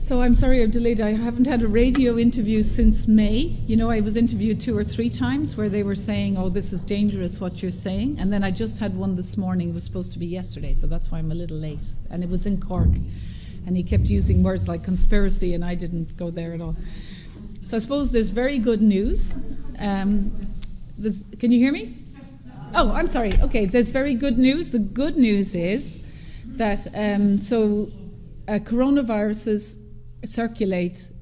So I'm sorry I'm delayed. I haven't had a radio interview since May. You know, I was interviewed 2 or 3 times where they were saying, oh, this is dangerous what you're saying. And then I just had one this morning. It was supposed to be yesterday, so that's why I'm a little late. And it was in Cork. And he kept using words like conspiracy, and I didn't go there at all. So I suppose there's very good news. Can you hear me? Oh, I'm sorry. Okay, there's very good news. The good news is that coronaviruses circulate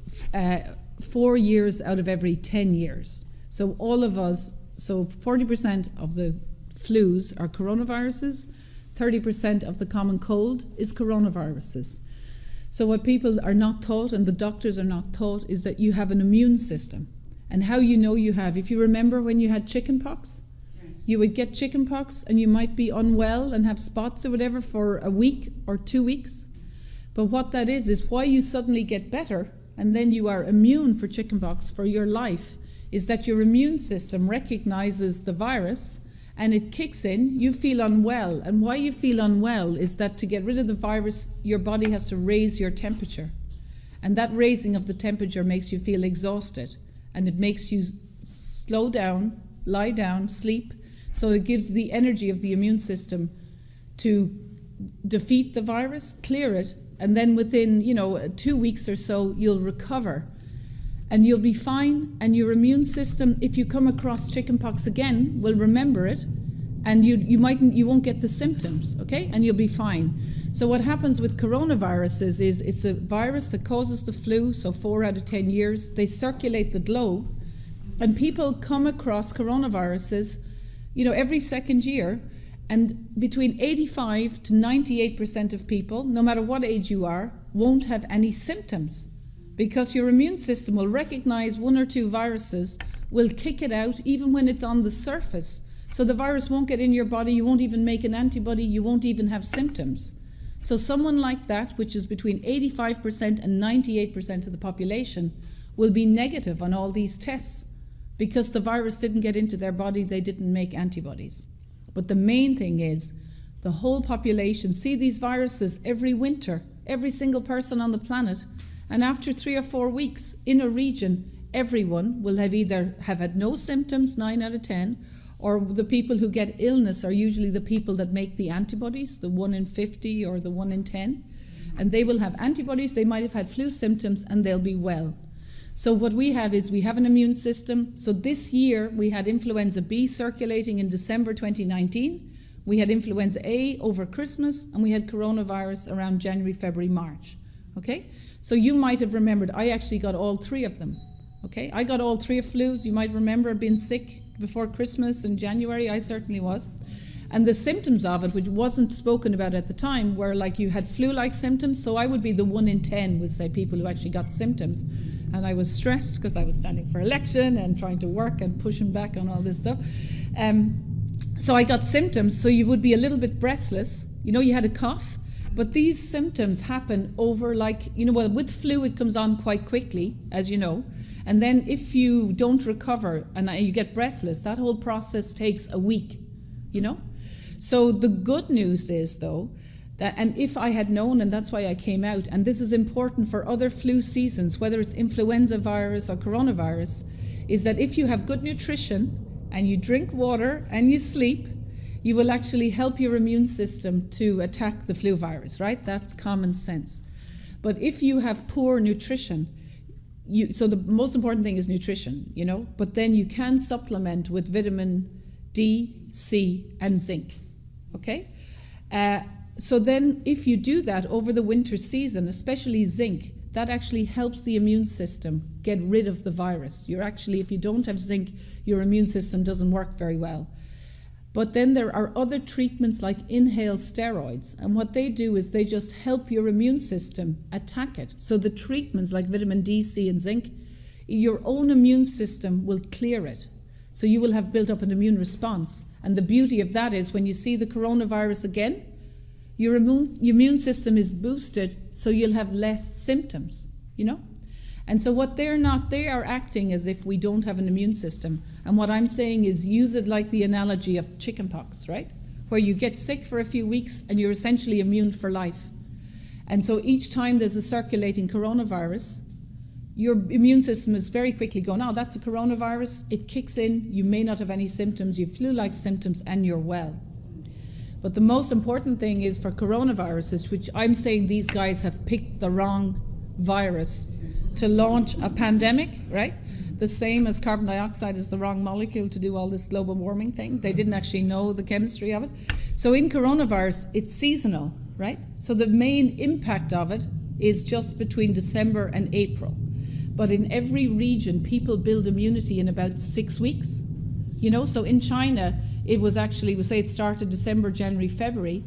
4 years out of every 10 years. So all of us, 40% of the flus are coronaviruses, 30% of the common cold is coronaviruses. So what people are not taught, and the doctors are not taught, is that you have an immune system. And how you know you have, if you remember when you had chickenpox, you would get chickenpox and you might be unwell and have spots or whatever for a week or 2 weeks. But what that is why you suddenly get better and then you are immune for chickenpox for your life, is that your immune system recognizes the virus and it kicks in, you feel unwell. And why you feel unwell is that to get rid of the virus, your body has to raise your temperature. And that raising of the temperature makes you feel exhausted. And it makes you slow down, lie down, sleep. So it gives the energy of the immune system to defeat the virus, clear it, and then within 2 weeks or so, you'll recover. And you'll be fine, and your immune system, if you come across chickenpox again, will remember it, and you won't get the symptoms, okay? And you'll be fine. So what happens with coronaviruses is it's a virus that causes the flu, so 4 out of 10 years. They circulate the globe, and people come across coronaviruses, every second year, and between 85 to 98% of people, no matter what age you are, won't have any symptoms. Because your immune system will recognize 1 or 2 viruses, will kick it out even when it's on the surface. So the virus won't get in your body, you won't even make an antibody, you won't even have symptoms. So someone like that, which is between 85% and 98% of the population, will be negative on all these tests because the virus didn't get into their body, they didn't make antibodies. But the main thing is the whole population see these viruses every winter, every single person on the planet. And after 3 or 4 weeks in a region, everyone will have either have had no symptoms, 9 out of 10, or the people who get illness are usually the people that make the antibodies, the 1 in 50 or the 1 in 10. And they will have antibodies, they might have had flu symptoms, and they'll be well. So what we have is we have an immune system. So this year we had influenza B circulating in December 2019. We had influenza A over Christmas, and we had coronavirus around January, February, March. Okay? So you might have remembered, I actually got all 3 of them. Okay? I got all 3 of flus. You might remember being sick before Christmas in January. I certainly was. And the symptoms of it, which wasn't spoken about at the time, were like you had flu-like symptoms. So I would be the 1 in 10, would say, people who actually got symptoms. And I was stressed because I was standing for election and trying to work and pushing back on all this stuff. So I got symptoms. So you would be a little bit breathless. You had a cough. But these symptoms happen over with flu it comes on quite quickly, as you know. And then if you don't recover and you get breathless, that whole process takes a week, So the good news is, though, that, and if I had known, and that's why I came out, and this is important for other flu seasons, whether it's influenza virus or coronavirus, is that if you have good nutrition and you drink water and you sleep, you will actually help your immune system to attack the flu virus, right? That's common sense. But if you have poor nutrition, so the most important thing is nutrition, but then you can supplement with vitamin D, C, and zinc, okay? So then if you do that over the winter season, especially zinc, that actually helps the immune system get rid of the virus. If you don't have zinc, your immune system doesn't work very well. But then there are other treatments like inhaled steroids. And what they do is they just help your immune system attack it. So the treatments like vitamin D, C, and zinc, your own immune system will clear it. So you will have built up an immune response. And the beauty of that is when you see the coronavirus again, your immune system is boosted, so you'll have less symptoms, And so what they are acting as if we don't have an immune system. And what I'm saying is use it like the analogy of chickenpox, right? Where you get sick for a few weeks and you're essentially immune for life. And so each time there's a circulating coronavirus, your immune system is very quickly going, oh, that's a coronavirus. It kicks in. You may not have any symptoms. You have flu-like symptoms and you're well. But the most important thing is for coronaviruses, which I'm saying these guys have picked the wrong virus to launch a pandemic, right? The same as carbon dioxide is the wrong molecule to do all this global warming thing. They didn't actually know the chemistry of it. So in coronavirus, it's seasonal, right? So the main impact of it is just between December and April. But in every region, people build immunity in about 6 weeks. You know, so in China, it was actually, we say it started December, January, February,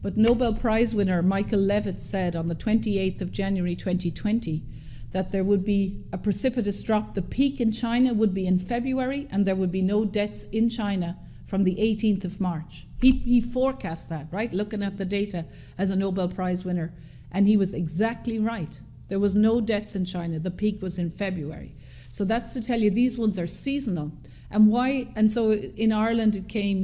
but Nobel Prize winner Michael Levitt said on the 28th of January 2020 that there would be a precipitous drop. The peak in China would be in February, and there would be no deaths in China from the 18th of March. He forecast that, right, looking at the data as a Nobel Prize winner, and he was exactly right. There was no deaths in China. The peak was in February. So that's to tell you these ones are seasonal. And why? And so in Ireland it came,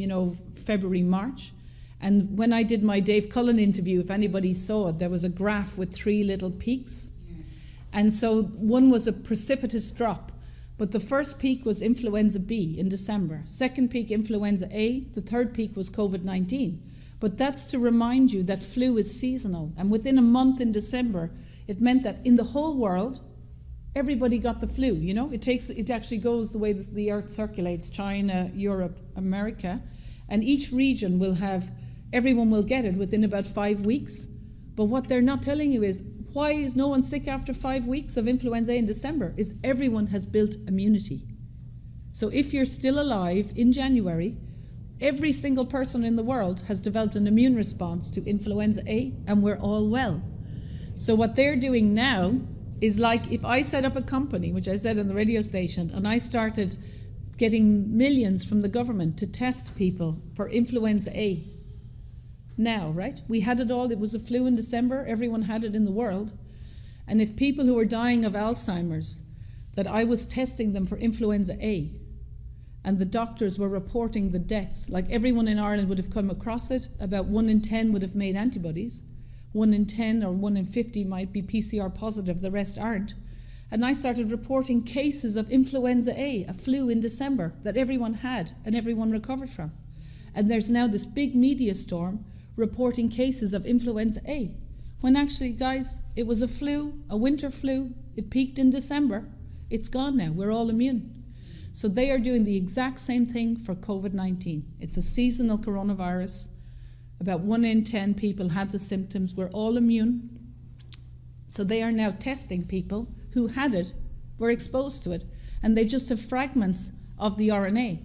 February, March. And when I did my Dave Cullen interview, if anybody saw it, there was a graph with 3 little peaks. And so one was a precipitous drop. But the first peak was influenza B in December. Second peak, influenza A. The third peak was COVID-19. But that's to remind you that flu is seasonal. And within a month in December, it meant that in the whole world, everybody got the flu. It actually goes the way the earth circulates, China, Europe, America. And each region everyone will get it within about 5 weeks. But what they're not telling you is, why is no one sick after 5 weeks of influenza A in December? Is everyone has built immunity. So if you're still alive in January, every single person in the world has developed an immune response to influenza A, and we're all well. So what they're doing now is like if I set up a company, which I said on the radio station, and I started getting millions from the government to test people for influenza A. Now, right? We had it all. It was a flu in December. Everyone had it in the world. And if people who were dying of Alzheimer's, that I was testing them for influenza A, and the doctors were reporting the deaths, like everyone in Ireland would have come across it, about 1 in 10 would have made antibodies. 1 in 10 or 1 in 50 might be PCR positive, the rest aren't. And I started reporting cases of influenza A, a flu in December, that everyone had and everyone recovered from. And there's now this big media storm reporting cases of influenza A, when actually, guys, it was a flu, a winter flu. It peaked in December. It's gone now. We're all immune. So they are doing the exact same thing for COVID-19. It's a seasonal coronavirus. About 1 in 10 people had the symptoms. We're all immune. So they are now testing people who had it, were exposed to it, and they just have fragments of the RNA.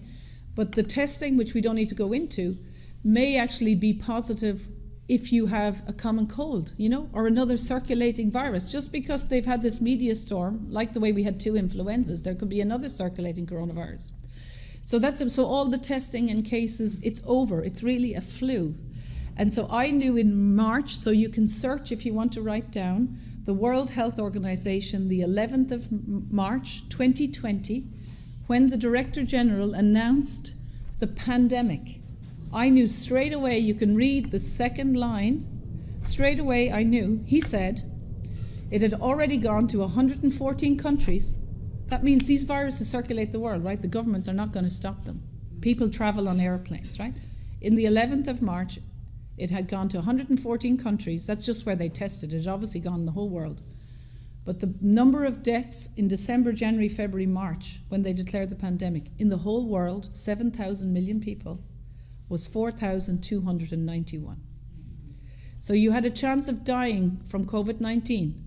But the testing, which we don't need to go into, may actually be positive if you have a common cold, or another circulating virus. Just because they've had this media storm, like the way we had 2 influenzas, there could be another circulating coronavirus. So all the testing and cases, it's over. It's really a flu. And so I knew in March, so you can search if you want to write down, the World Health Organization, the 11th of March 2020, when the Director General announced the pandemic. I knew straight away, you can read the second line, straight away I knew, he said, it had already gone to 114 countries. That means these viruses circulate the world, right? The governments are not going to stop them. People travel on airplanes, right? In the 11th of March, it had gone to 114 countries. That's just where they tested it. It had obviously gone in the whole world. But the number of deaths in December, January, February, March, when they declared the pandemic, in the whole world, 7,000 million people, was 4,291. So you had a chance of dying from COVID-19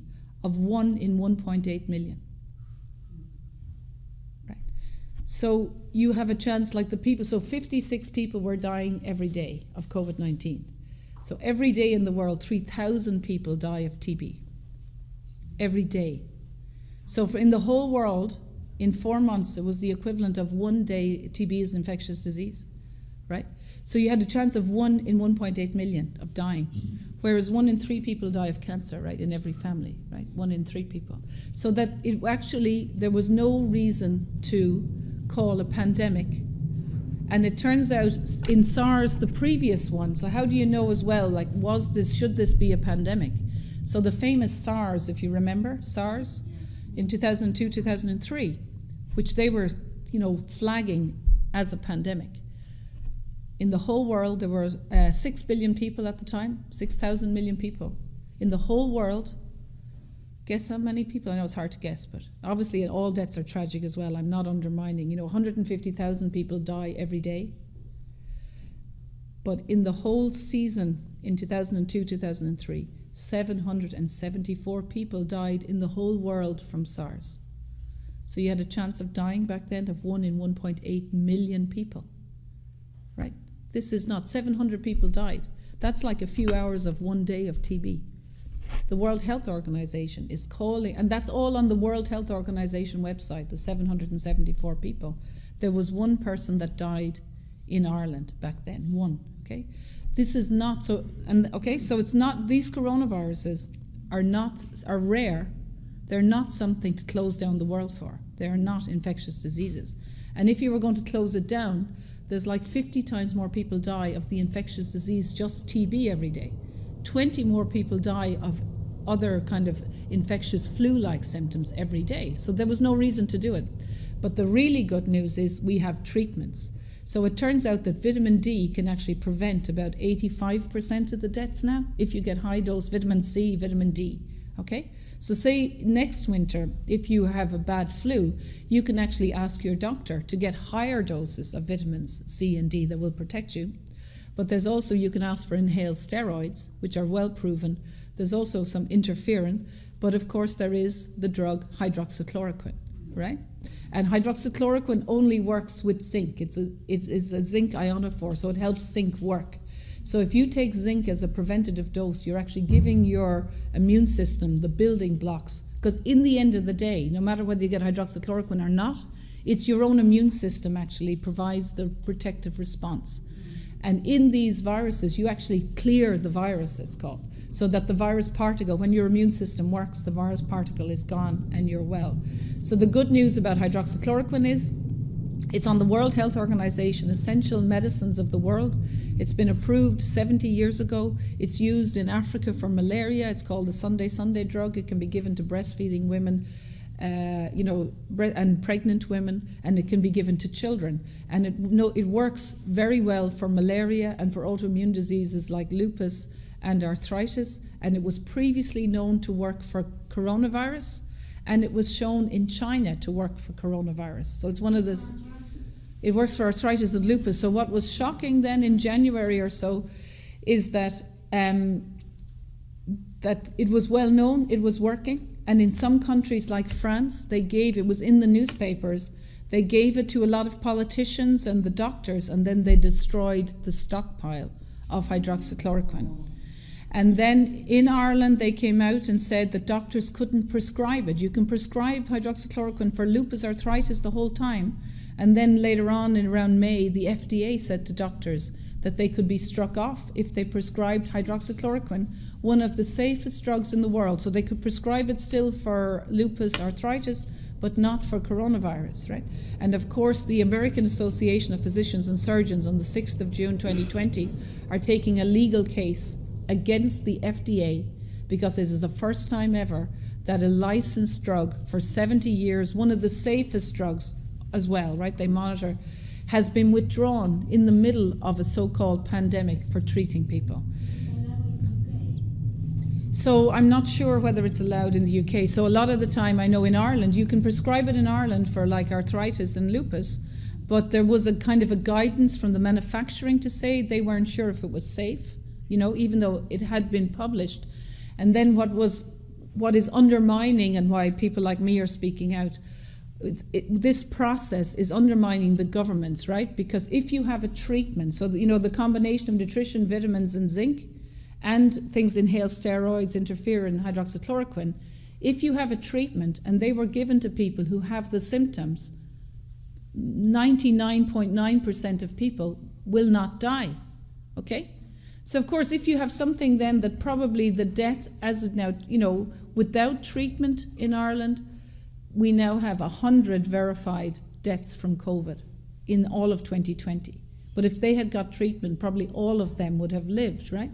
of 1 in 1.8 million. Right. So you have a chance like the people, so 56 people were dying every day of COVID-19. So every day in the world, 3,000 people die of TB. Every day. So in the whole world, in 4 months, it was the equivalent of 1 day. TB is an infectious disease, right? So you had a chance of 1 in 1.8 million of dying, whereas 1 in 3 people die of cancer, right, in every family, right? 1 in 3 people. So that it actually, there was no reason to call a pandemic. And it turns out in SARS, the previous one, so how do you know as well, like, should this be a pandemic? So the famous SARS, if you remember, SARS, in 2002, 2003, which they were, flagging as a pandemic. In the whole world, there were 6 billion people at the time, 6,000 million people. In the whole world, guess how many people? I know it's hard to guess, but obviously all deaths are tragic as well. I'm not undermining. 150,000 people die every day. But in the whole season, in 2002, 2003, 774 people died in the whole world from SARS. So you had a chance of dying back then of 1 in 1.8 million people, right? This is not, 700 people died. That's like a few hours of one day of TB. The World Health Organization is calling, and that's all on the World Health Organization website, the 774 people. There was one person that died in Ireland back then, one, okay? This is not so, so it's not, these coronaviruses are rare. They're not something to close down the world for. They are not infectious diseases. And if you were going to close it down, there's like 50 times more people die of the infectious disease, just TB every day. 20 more people die of other kind of infectious flu-like symptoms every day. So there was no reason to do it. But the really good news is we have treatments. So it turns out that vitamin D can actually prevent about 85% of the deaths now if you get high dose vitamin C, vitamin D, okay? So say next winter, if you have a bad flu, you can actually ask your doctor to get higher doses of vitamins C and D that will protect you. But there's also, you can ask for inhaled steroids, which are well proven. There's also some interferon, but of course there is the drug hydroxychloroquine, right? And hydroxychloroquine only works with zinc. It is a zinc ionophore, so it helps zinc work. So if you take zinc as a preventative dose, you're actually giving your immune system the building blocks. Because in the end of the day, no matter whether you get hydroxychloroquine or not, it's your own immune system actually provides the protective response. And in these viruses, you actually clear the virus, it's called, so that the virus particle, when your immune system works, the virus particle is gone and you're well. So the good news about hydroxychloroquine is it's on the World Health Organization Essential Medicines of the World. It's been approved 70 years ago. It's used in Africa for malaria. It's called the Sunday drug. It can be given to breastfeeding women, and pregnant women, and it can be given to children. And it works very well for malaria and for autoimmune diseases like lupus and arthritis. And it was previously known to work for coronavirus, and it was shown in China to work for coronavirus. So it's one of the... It works for arthritis and lupus. So what was shocking then in January or so is that that it was well known, it was working. And in some countries like France, it was in the newspapers, they gave it to a lot of politicians and the doctors, and then they destroyed the stockpile of hydroxychloroquine. And then in Ireland, they came out and said that doctors couldn't prescribe it. You can prescribe hydroxychloroquine for lupus arthritis the whole time. And then later on, in around May, the FDA said to doctors that they could be struck off if they prescribed hydroxychloroquine, one of the safest drugs in the world. So they could prescribe it still for lupus arthritis, but not for coronavirus, right? And of course, the American Association of Physicians and Surgeons on the 6th of June 2020 are taking a legal case against the FDA because this is the first time ever that a licensed drug for 70 years, one of the safest drugs as well, right? They monitor, has been withdrawn in the middle of a so-called pandemic for treating people. So I'm not sure whether it's allowed in the UK. So a lot of the time, I know in Ireland, you can prescribe it in Ireland for like arthritis and lupus, but there was a kind of a guidance from the manufacturing to say they weren't sure if it was safe, even though it had been published. And then what is undermining and why people like me are speaking out, this process is undermining the governments, right? Because if you have a treatment, so the combination of nutrition, vitamins and zinc, and things inhaled steroids, interferon, hydroxychloroquine, if you have a treatment and they were given to people who have the symptoms, 99.9% of people will not die, okay? So of course, if you have something then that probably the death as it now, without treatment in Ireland, we now have 100 verified deaths from COVID in all of 2020. But if they had got treatment, probably all of them would have lived, right?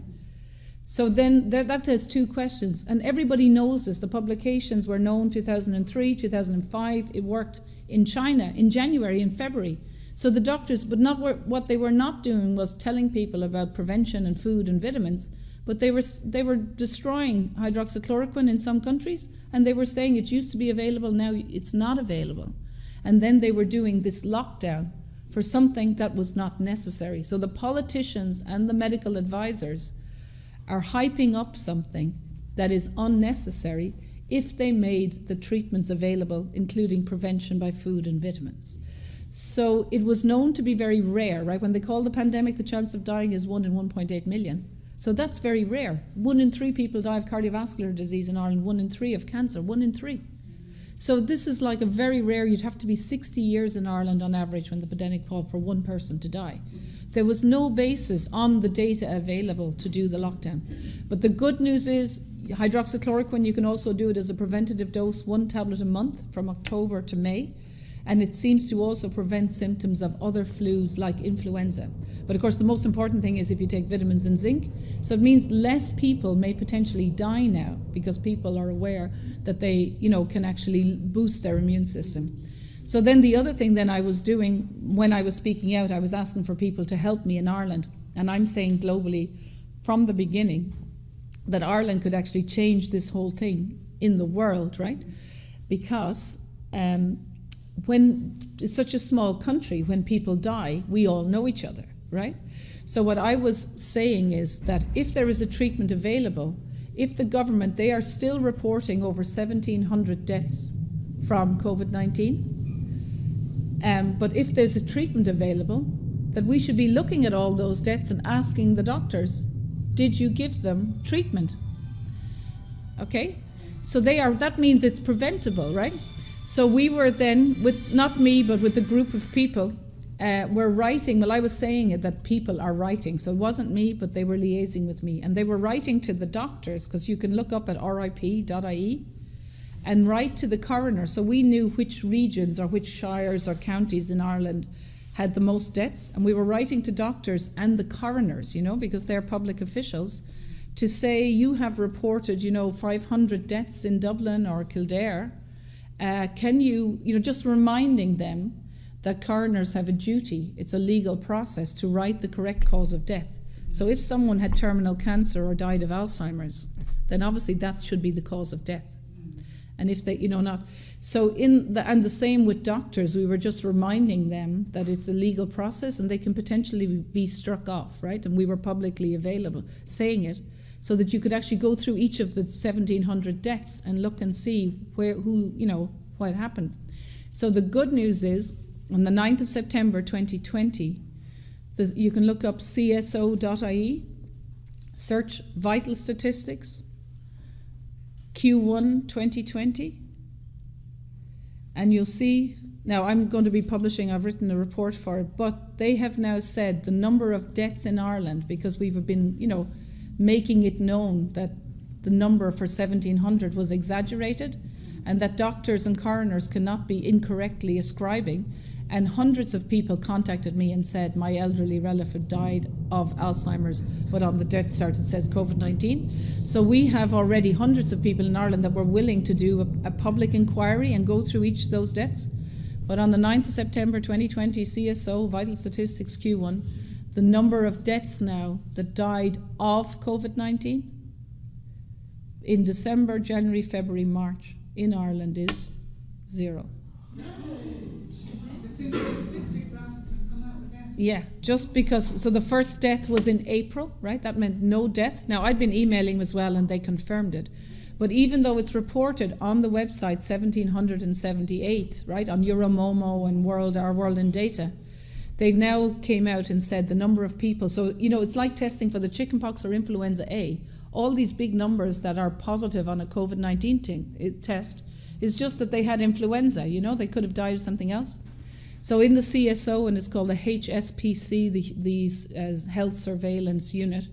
So then that has two questions, and everybody knows this. The publications were known 2003, 2005. It worked in China in January and February. So the doctors, but not what they were not doing was telling people about prevention and food and vitamins, but they were destroying hydroxychloroquine in some countries, and they were saying it used to be available, now it's not available. And then they were doing this lockdown for something that was not necessary. So the politicians and the medical advisors are hyping up something that is unnecessary if they made the treatments available, including prevention by food and vitamins. So it was known to be very rare, right? When they call the pandemic, the chance of dying is 1 in 1.8 million. So that's very rare. 1 in 3 people die of cardiovascular disease in Ireland, 1 in 3 of cancer, 1 in 3. So this is like a very rare, you'd have to be 60 years in Ireland on average when the pandemic called for one person to die. There was no basis on the data available to do the lockdown. But the good news is hydroxychloroquine, you can also do it as a preventative dose, 1 tablet a month from October to May. And it seems to also prevent symptoms of other flus like influenza. But of course, the most important thing is if you take vitamins and zinc. So it means less people may potentially die now because people are aware that they, can actually boost their immune system. So then the other thing then I was doing when I was speaking out, I was asking for people to help me in Ireland. And I'm saying globally from the beginning that Ireland could actually change this whole thing in the world, right? Because when it's such a small country, when people die, we all know each other, right? So what I was saying is that if there is a treatment available, if the government, they are still reporting over 1,700 deaths from COVID-19, but if there's a treatment available, that we should be looking at all those deaths and asking the doctors, did you give them treatment? Okay, so that means it's preventable, right? So we were then, with not me, but with a group of people, were writing, I was saying it, that people are writing. So it wasn't me, but they were liaising with me. And they were writing to the doctors, because you can look up at rip.ie and write to the coroner. So we knew which regions or which shires or counties in Ireland had the most deaths. And we were writing to doctors and the coroners, because they're public officials, to say, you have reported, 500 deaths in Dublin or Kildare. Can you, just reminding them that coroners have a duty, it's a legal process, to write the correct cause of death. So if someone had terminal cancer or died of Alzheimer's, then obviously that should be the cause of death. And if they, not. So and the same with doctors, we were just reminding them that it's a legal process and they can potentially be struck off, right? And we were publicly available saying it, so that you could actually go through each of the 1,700 deaths and look and see what happened. So the good news is, on the 9th of September 2020, you can look up cso.ie, search vital statistics, Q1 2020, and you'll see, now I'm going to be publishing, I've written a report for it, but they have now said the number of deaths in Ireland, because we've been, making it known that the number for 1,700 was exaggerated and that doctors and coroners cannot be incorrectly ascribing. And hundreds of people contacted me and said, my elderly relative died of Alzheimer's, but on the death cert it says COVID-19. So we have already hundreds of people in Ireland that were willing to do a public inquiry and go through each of those deaths. But on the 9th of September 2020, CSO, Vital Statistics Q1, the number of deaths now that died of COVID-19 in December, January, February, March in Ireland is 0. Yeah, just because, so the first death was in April, right? That meant no death. Now, I'd been emailing as well and they confirmed it. But even though it's reported on the website 1,778, right, on Euromomo and Our World in Data, they now came out and said the number of people, so, it's like testing for the chickenpox or influenza A. All these big numbers that are positive on a COVID-19 test is just that they had influenza, they could have died of something else. So in the CSO, and it's called the HSPC, the Health Surveillance Unit,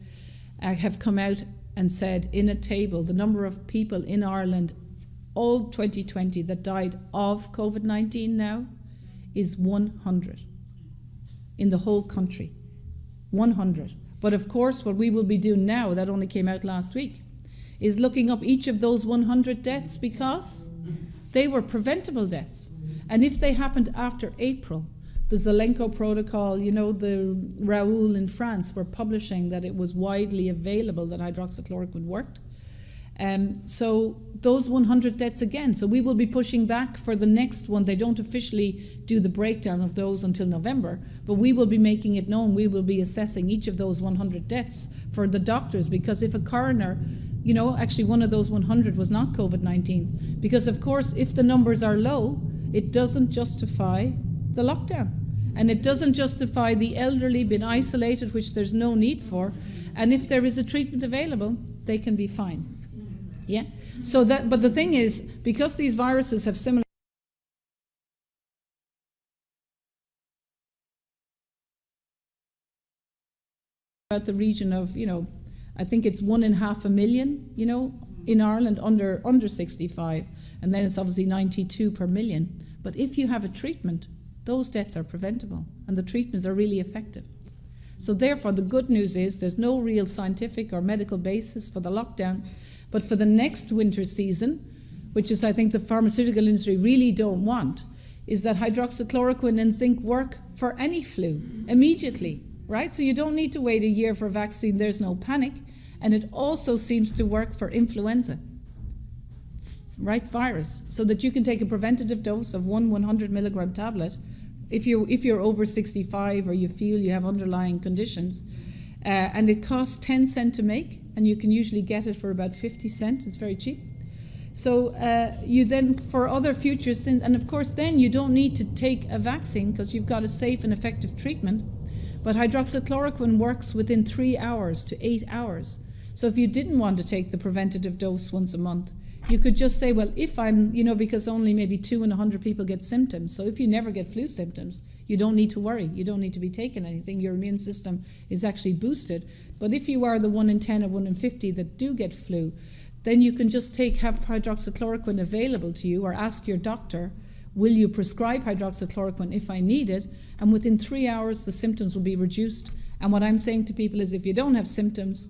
have come out and said in a table the number of people in Ireland, all 2020, that died of COVID-19 now is 100 in the whole country. 100 But of course, what we will be doing now, that only came out last week, is looking up each of those 100 deaths because they were preventable deaths. And if they happened after April, the Zelenko protocol, the Raoul in France were publishing that it was widely available that hydroxychloroquine worked. So those 100 deaths again. So we will be pushing back for the next one. They don't officially do the breakdown of those until November, but we will be making it known. We will be assessing each of those 100 deaths for the doctors, because if a coroner, actually one of those 100 was not COVID-19. Because of course, if the numbers are low, it doesn't justify the lockdown. And it doesn't justify the elderly being isolated, which there's no need for. And if there is a treatment available, they can be fine. Yeah. But the thing is, because these viruses have similar about the region of, I think it's 1 in 500,000, in Ireland under 65, and then it's obviously 92 per million. But if you have a treatment, those deaths are preventable, and the treatments are really effective. So therefore, the good news is there's no real scientific or medical basis for the lockdown. But for the next winter season, which is I think the pharmaceutical industry really don't want, is that hydroxychloroquine and zinc work for any flu immediately, right? So you don't need to wait a year for a vaccine. There's no panic. And it also seems to work for influenza, right, virus, so that you can take a preventative dose of 100 milligram tablet if you're over 65 or you feel you have underlying conditions. And it costs 10 cents to make, and you can usually get it for about 50 cents. It's very cheap. So you then, for other future things, and of course then you don't need to take a vaccine because you've got a safe and effective treatment. But hydroxychloroquine works within 3 hours to 8 hours. So if you didn't want to take the preventative dose once a month, you could just say, well, if I'm, because only maybe 2 in 100 people get symptoms. So if you never get flu symptoms, you don't need to worry. You don't need to be taking anything. Your immune system is actually boosted. But if you are the 1 in 10 or 1 in 50 that do get flu, then you can just have hydroxychloroquine available to you, or ask your doctor, will you prescribe hydroxychloroquine if I need it? And within 3 hours, the symptoms will be reduced. And what I'm saying to people is, if you don't have symptoms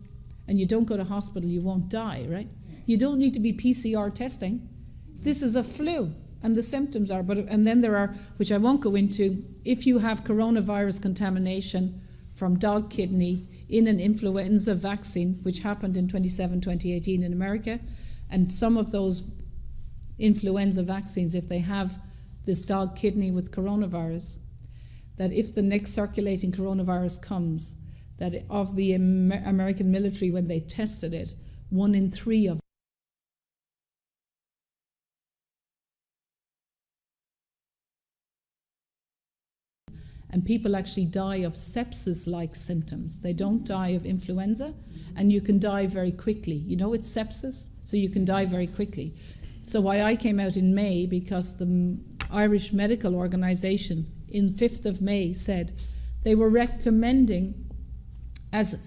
and you don't go to hospital, you won't die, right? You don't need to be PCR testing. This is a flu, and the symptoms are. And then there are, which I won't go into, if you have coronavirus contamination from dog kidney in an influenza vaccine, which happened in 2018 in America, and some of those influenza vaccines, if they have this dog kidney with coronavirus, that if the next circulating coronavirus comes, that of the American military, when they tested it, 1 in 3 of and people actually die of sepsis-like symptoms. They don't die of influenza, and you can die very quickly. It's sepsis, so you can die very quickly. So why I came out in May, because the Irish Medical Organization in 5th of May said they were recommending as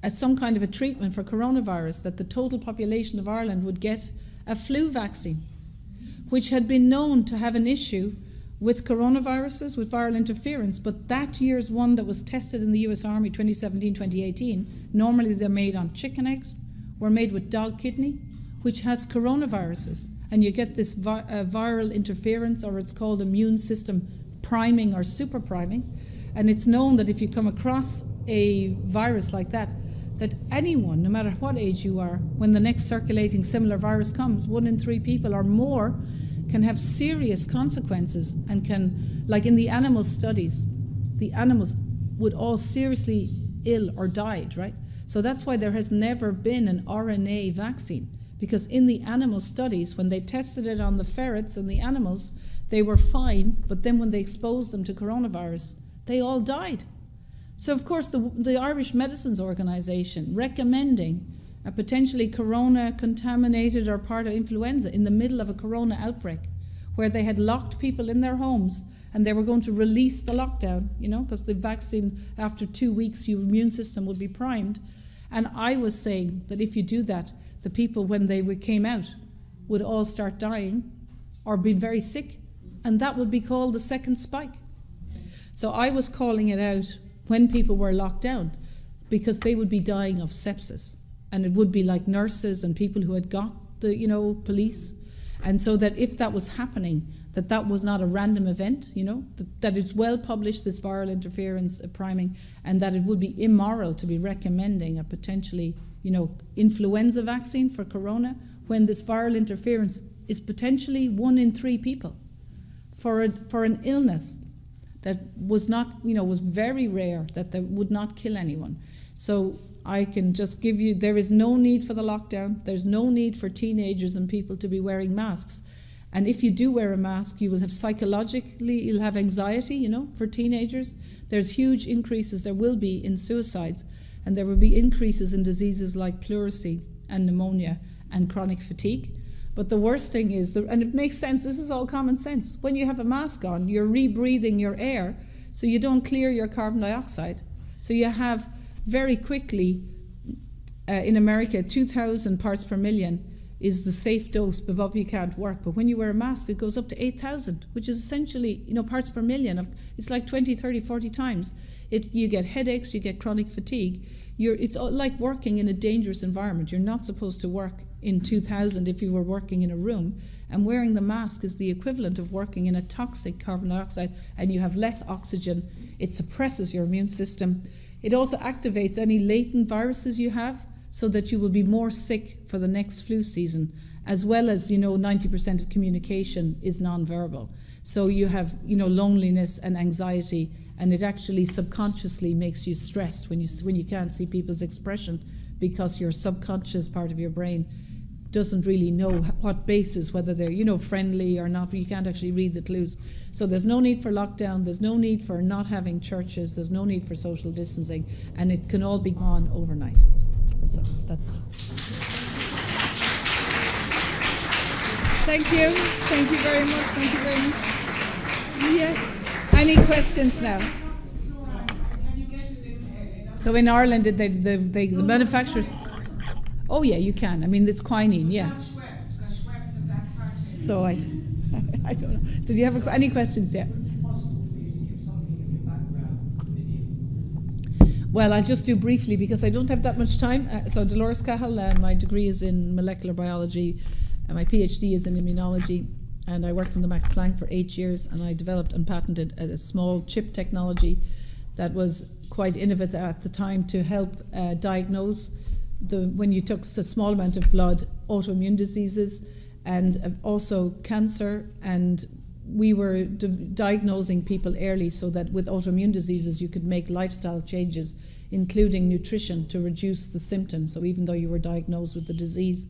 some kind of a treatment for coronavirus that the total population of Ireland would get a flu vaccine, which had been known to have an issue with coronaviruses, with viral interference. But that year's one that was tested in the US Army, 2017-2018, normally they're made on chicken eggs, were made with dog kidney, which has coronaviruses. And you get this viral interference, or it's called immune system priming or super priming. And it's known that if you come across a virus like that, that anyone, no matter what age you are, when the next circulating similar virus comes, 1 in 3 people or more can have serious consequences, and can, like in the animal studies, the animals would all seriously ill or died, right? So that's why there has never been an RNA vaccine, because in the animal studies, when they tested it on the ferrets and the animals, they were fine, but then when they exposed them to coronavirus, they all died. So of course the Irish Medicines Organization recommending a potentially corona contaminated or part of influenza in the middle of a corona outbreak, where they had locked people in their homes and they were going to release the lockdown, because the vaccine, after 2 weeks, your immune system would be primed. And I was saying that if you do that, the people, when they came out, would all start dying or be very sick, and that would be called the second spike. So I was calling it out when people were locked down, because they would be dying of sepsis. And it would be like nurses and people who had got the, police. And so that if that was happening, that was not a random event, that it's well published, this viral interference priming, and that it would be immoral to be recommending a potentially, influenza vaccine for corona when this viral interference is potentially 1 in 3 people for an illness that was not, was very rare, that would not kill anyone. So I can just give you, there is no need for the lockdown. There's no need for teenagers and people to be wearing masks. And if you do wear a mask, you will have you'll have anxiety, for teenagers. There's huge increases, there will be, in suicides. And there will be increases in diseases like pleurisy and pneumonia and chronic fatigue. But the worst thing is, and it makes sense, this is all common sense. When you have a mask on, you're rebreathing your air, so you don't clear your carbon dioxide. So you have very quickly, in America, 2,000 parts per million is the safe dose, above you can't work. But when you wear a mask, it goes up to 8,000, which is essentially, parts per million. It's like 20, 30, 40 times. You get headaches, you get chronic fatigue. It's like working in a dangerous environment. You're not supposed to work in 2,000 if you were working in a room. And wearing the mask is the equivalent of working in a toxic carbon dioxide, and you have less oxygen. It suppresses your immune system. It also activates any latent viruses you have, so that you will be more sick for the next flu season, as well as, 90% of communication is non-verbal. So you have, loneliness and anxiety, and it actually subconsciously makes you stressed when you can't see people's expression, because your subconscious part of your brain doesn't really know what basis, whether they're, friendly or not. You can't actually read the clues. So there's no need for lockdown, there's no need for not having churches, there's no need for social distancing, and it can all be on overnight. So thank you very much. Yes. Any questions now? So in Ireland, the manufacturers. Oh yeah, you can. I mean, it's quinine. Yeah. So I don't know. So do you have any questions? Yeah. Well, I'll just do briefly because I don't have that much time. So Delores Cahill, my degree is in molecular biology, and my PhD is in immunology, and I worked in the Max Planck for 8 years, and I developed and patented a small chip technology that was quite innovative at the time to help diagnose, when you took a small amount of blood, autoimmune diseases and also cancer, and we were diagnosing people early so that with autoimmune diseases you could make lifestyle changes, including nutrition, to reduce the symptoms. So even though you were diagnosed with the disease,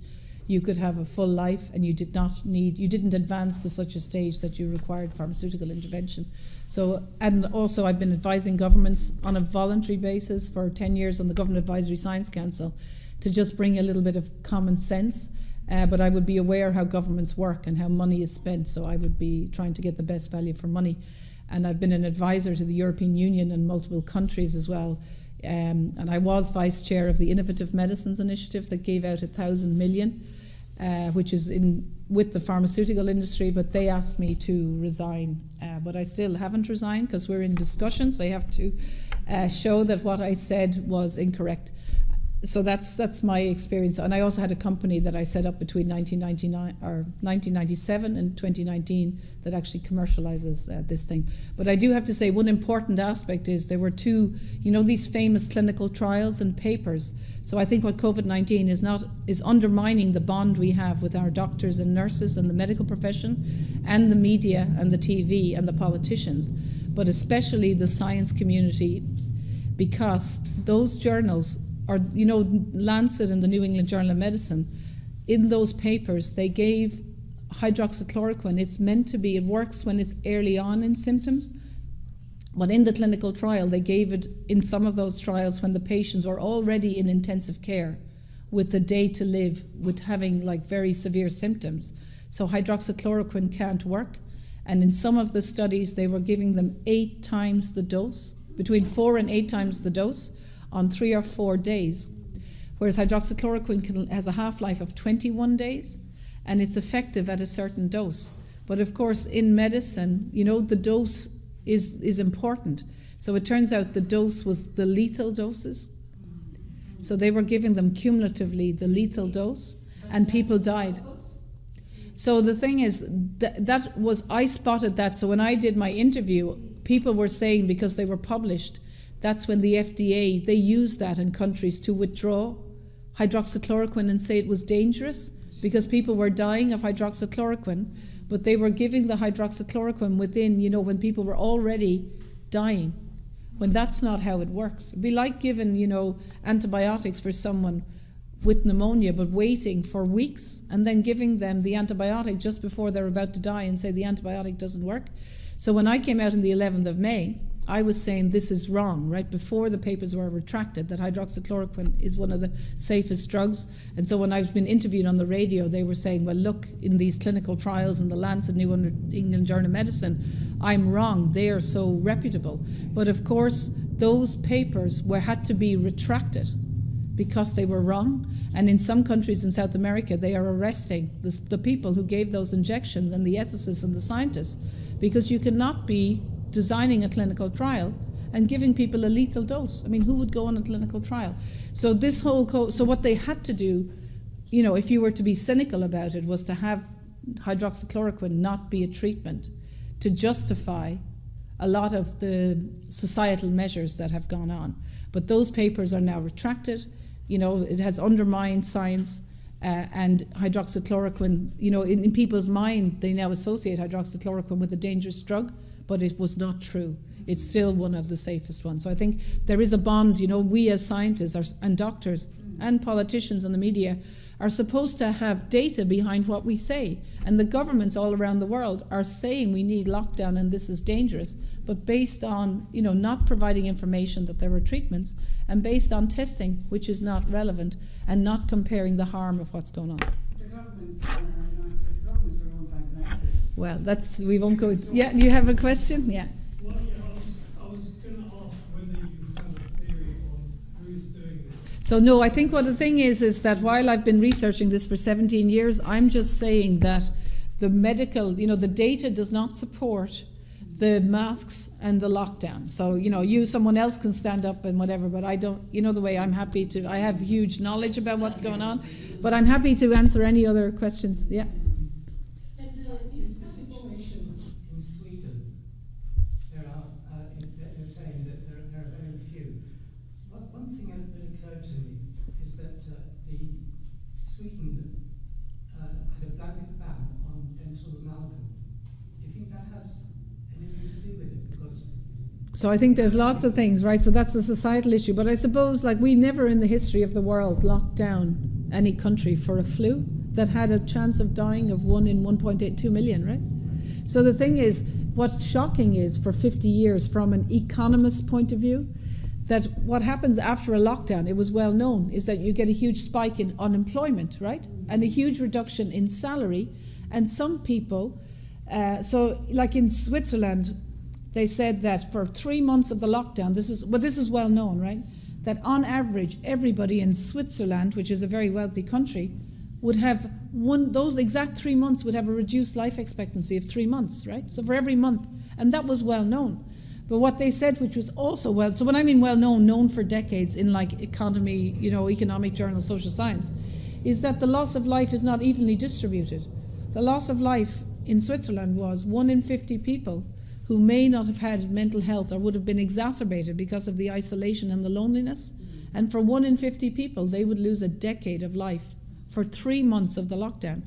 you could have a full life, and you didn't advance to such a stage that you required pharmaceutical intervention. So, and also I've been advising governments on a voluntary basis for 10 years on the Government Advisory Science Council to just bring a little bit of common sense. But I would be aware how governments work and how money is spent, so I would be trying to get the best value for money. And I've been an advisor to the European Union and multiple countries as well. And I was vice chair of the Innovative Medicines Initiative that gave out 1,000 million, which is with the pharmaceutical industry, but they asked me to resign. But I still haven't resigned because we're in discussions. They have to show that what I said was incorrect. So that's my experience. And I also had a company that I set up between 1997 and 2019 that actually commercializes this thing. But I do have to say one important aspect is there were two, these famous clinical trials and papers. So I think what COVID-19 is undermining the bond we have with our doctors and nurses and the medical profession and the media and the TV and the politicians, but especially the science community, because those journals or Lancet and the New England Journal of Medicine, in those papers they gave hydroxychloroquine. It works when it's early on in symptoms, but in the clinical trial they gave it in some of those trials when the patients were already in intensive care with a day to live, with having very severe symptoms. So hydroxychloroquine can't work, and in some of the studies they were giving them 8 times the dose, between 4 and 8 times the dose, on 3 or 4 days, whereas hydroxychloroquine has a half-life of 21 days, and it's effective at a certain dose. But of course, in medicine, the dose is important. So it turns out the dose was the lethal doses. So they were giving them cumulatively the lethal dose, and people died. So the thing is, I spotted that. So when I did my interview, people were saying, because they were published, that's when the FDA, they used that in countries to withdraw hydroxychloroquine and say it was dangerous because people were dying of hydroxychloroquine, but they were giving the hydroxychloroquine within, when people were already dying, when that's not how it works. It'd be like giving, antibiotics for someone with pneumonia, but waiting for weeks and then giving them the antibiotic just before they're about to die and say the antibiotic doesn't work. So when I came out on the 11th of May, I was saying this is wrong, right before the papers were retracted, that hydroxychloroquine is one of the safest drugs. And so when I've been interviewed on the radio, they were saying, well, look, in these clinical trials in the Lancet New England Journal of Medicine, I'm wrong, they are so reputable. But of course, those papers had to be retracted because they were wrong. And in some countries in South America, they are arresting the people who gave those injections and the ethicists and the scientists, because you cannot be designing a clinical trial and giving people a lethal dose. I mean, who would go on a clinical trial? So this whole so what they had to do, if you were to be cynical about it, was to have hydroxychloroquine not be a treatment to justify a lot of the societal measures that have gone on. But those papers are now retracted. It has undermined science. And hydroxychloroquine, in people's mind, they now associate hydroxychloroquine with a dangerous drug, but it was not true. It's still one of the safest ones. So I think there is a bond, we as scientists and doctors and politicians and the media are supposed to have data behind what we say. And the governments all around the world are saying we need lockdown and this is dangerous, but based on, not providing information that there are treatments, and based on testing, which is not relevant, and not comparing the harm of what's going on. The governments are owned by the medics. Well, we won't go. Yeah, you have a question? Yeah. Well, I was going to ask whether you have a theory on who's doing this. So no, I think what the thing is that while I've been researching this for 17 years, I'm just saying that the medical, the data does not support the masks and the lockdown. So, someone else can stand up and whatever, but I don't, the way I'm happy to, I have huge knowledge about what's going on, but I'm happy to answer any other questions. Yeah. Is the situation in Sweden? They're saying that there are very few. One thing that occurred to me is that Sweden had a blanket ban on dental amalgam. Do you think that has anything to do with it? Because So I think there's lots of things, right? So that's a societal issue. But I suppose, we never in the history of the world locked down any country for a flu that had a chance of dying of 1 in 1.82 million, right? So the thing is, what's shocking is, for 50 years, from an economist point of view, that what happens after a lockdown, it was well known, is that you get a huge spike in unemployment, right? And a huge reduction in salary. And some people, like in Switzerland, they said that for 3 months of the lockdown, this is well known, right? That on average, everybody in Switzerland, which is a very wealthy country, would have those exact 3 months would have a reduced life expectancy of 3 months, right? So for every month. And that was well known. But what they said, which was also so when I mean well known, known for decades in economy, economic journal, social science, is that the loss of life is not evenly distributed. The loss of life in Switzerland was 1 in 50 people who may not have had mental health or would have been exacerbated because of the isolation and the loneliness. And for 1 in 50 people, they would lose a decade of life for 3 months of the lockdown.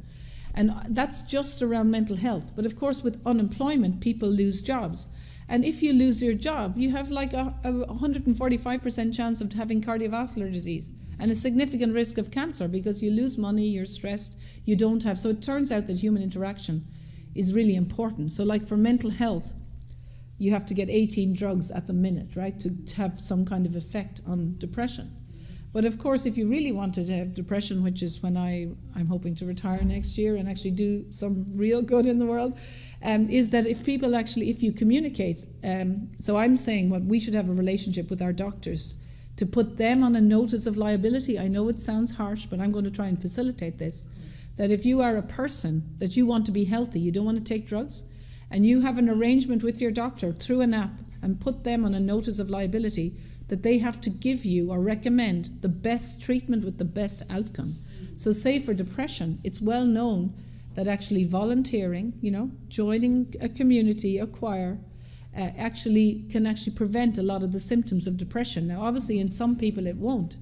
And that's just around mental health. But of course, with unemployment, people lose jobs. And if you lose your job, you have a 145% chance of having cardiovascular disease and a significant risk of cancer, because you lose money, you're stressed, you don't have. So it turns out that human interaction is really important. So for mental health, you have to get 18 drugs at the minute, right, to have some kind of effect on depression. But of course, if you really wanted to have depression, which is when I'm hoping to retire next year and actually do some real good in the world, is that if you communicate, so I'm saying what we should have a relationship with our doctors to put them on a notice of liability. I know it sounds harsh, but I'm going to try and facilitate this. That if you are a person that you want to be healthy, you don't want to take drugs, and you have an arrangement with your doctor through an app and put them on a notice of liability that they have to give you or recommend the best treatment with the best outcome. So say for depression, it's well known that actually volunteering, joining a community, a choir, actually can actually prevent a lot of the symptoms of depression. Now obviously in some people it won't,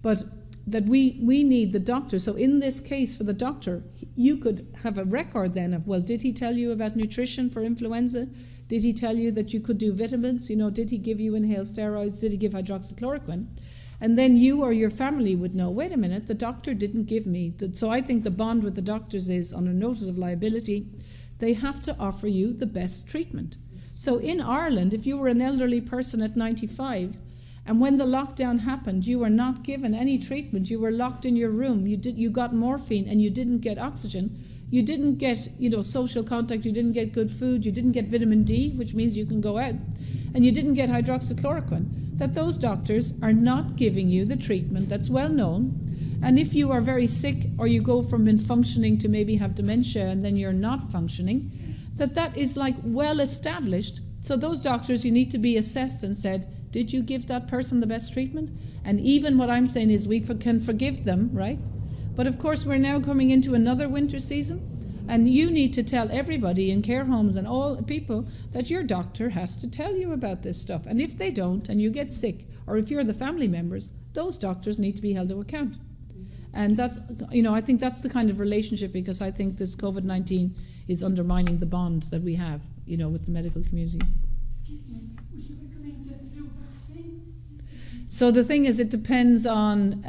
but that we need the doctor. So in this case for the doctor, you could have a record then of, well, did he tell you about nutrition for influenza? Did he tell you that you could do vitamins? Did he give you inhaled steroids? Did he give hydroxychloroquine? And then you or your family would know, wait a minute, the doctor didn't give me. So I think the bond with the doctors is, on a notice of liability, they have to offer you the best treatment. So in Ireland, if you were an elderly person at 95, and when the lockdown happened, you were not given any treatment, you were locked in your room, you got morphine and you didn't get oxygen, you didn't get social contact, you didn't get good food, you didn't get vitamin D, which means you can go out, and you didn't get hydroxychloroquine, that those doctors are not giving you the treatment that's well known. And if you are very sick or you go from being functioning to maybe have dementia and then you're not functioning, that is like well established. So those doctors, you need to be assessed and said, did you give that person the best treatment? And even what I'm saying is we can forgive them, right? But of course we're now coming into another winter season, and you need to tell everybody in care homes and all people that your doctor has to tell you about this stuff. And if they don't and you get sick, or if you're the family members, those doctors need to be held to account. And that's, I think that's the kind of relationship, because I think this COVID-19 is undermining the bond that we have, with the medical community. Excuse me, would you recommend a flu vaccine? So the thing is, it depends on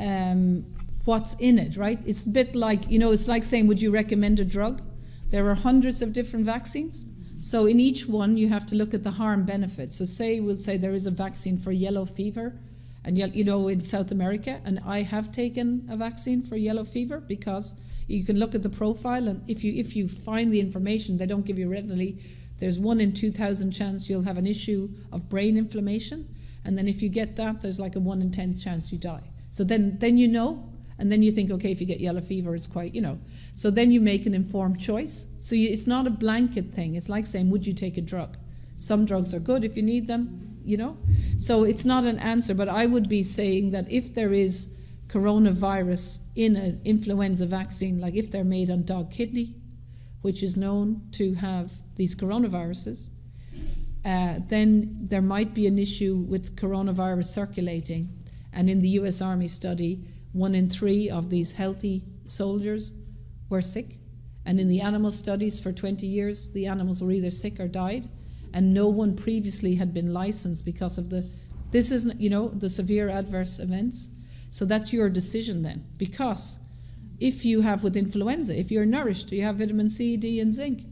what's in it, right? It's a bit like, it's like saying, would you recommend a drug? There are hundreds of different vaccines. So in each one, you have to look at the harm benefit. So we'll say there is a vaccine for yellow fever, and in South America, and I have taken a vaccine for yellow fever, because you can look at the profile, and if you find the information, they don't give you readily, there's 1 in 2,000 chance you'll have an issue of brain inflammation, and then if you get that, there's like a 1 in 10 chance you die. So then and then you think, okay, if you get yellow fever, it's quite, So then you make an informed choice. So it's not a blanket thing. It's like saying, would you take a drug? Some drugs are good if you need them, So it's not an answer, but I would be saying that if there is coronavirus in an influenza vaccine, like if they're made on dog kidney, which is known to have these coronaviruses, then there might be an issue with coronavirus circulating. And in the US Army study, 1 in 3 of these healthy soldiers were sick. And in the animal studies for 20 years, the animals were either sick or died. And no one previously had been licensed because of the severe adverse events. So that's your decision then. Because if you have with influenza, if you're nourished, you have vitamin C, D, and zinc,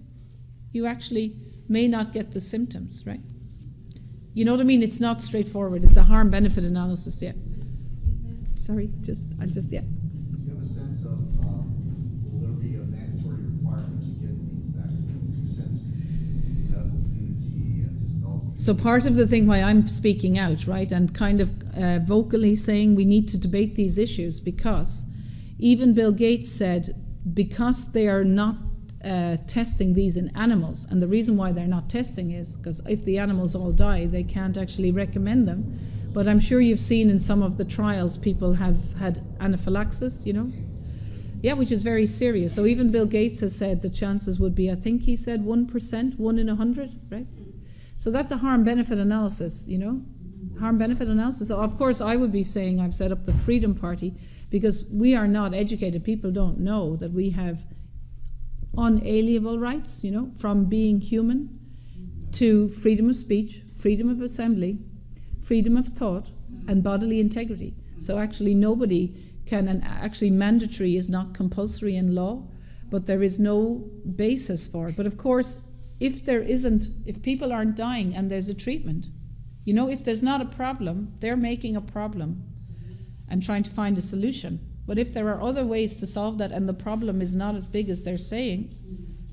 you actually may not get the symptoms, right? You know what I mean? It's not straightforward. It's a harm-benefit analysis, yeah. Sorry, Do you have a sense of, will there be a mandatory requirement to get these vaccines? Do you sense the medical community and just all? So part of the thing why I'm speaking out, right, and kind of vocally saying we need to debate these issues, because even Bill Gates said, because they are not testing these in animals, and the reason why they're not testing is because if the animals all die, they can't actually recommend them. But I'm sure you've seen in some of the trials people have had anaphylaxis, Yeah, which is very serious. So even Bill Gates has said the chances would be, I think he said 1%, 1 in 100, right? So that's a harm-benefit analysis, Harm-benefit analysis. So of course I would be saying I've set up the Freedom Party because we are not educated. People don't know that we have unalienable rights, from being human to freedom of speech, freedom of assembly, freedom of thought, and bodily integrity. So actually nobody can, and actually mandatory is not compulsory in law, but there is no basis for it. But of course, if people aren't dying and there's a treatment, if there's not a problem, they're making a problem and trying to find a solution. But if there are other ways to solve that and the problem is not as big as they're saying,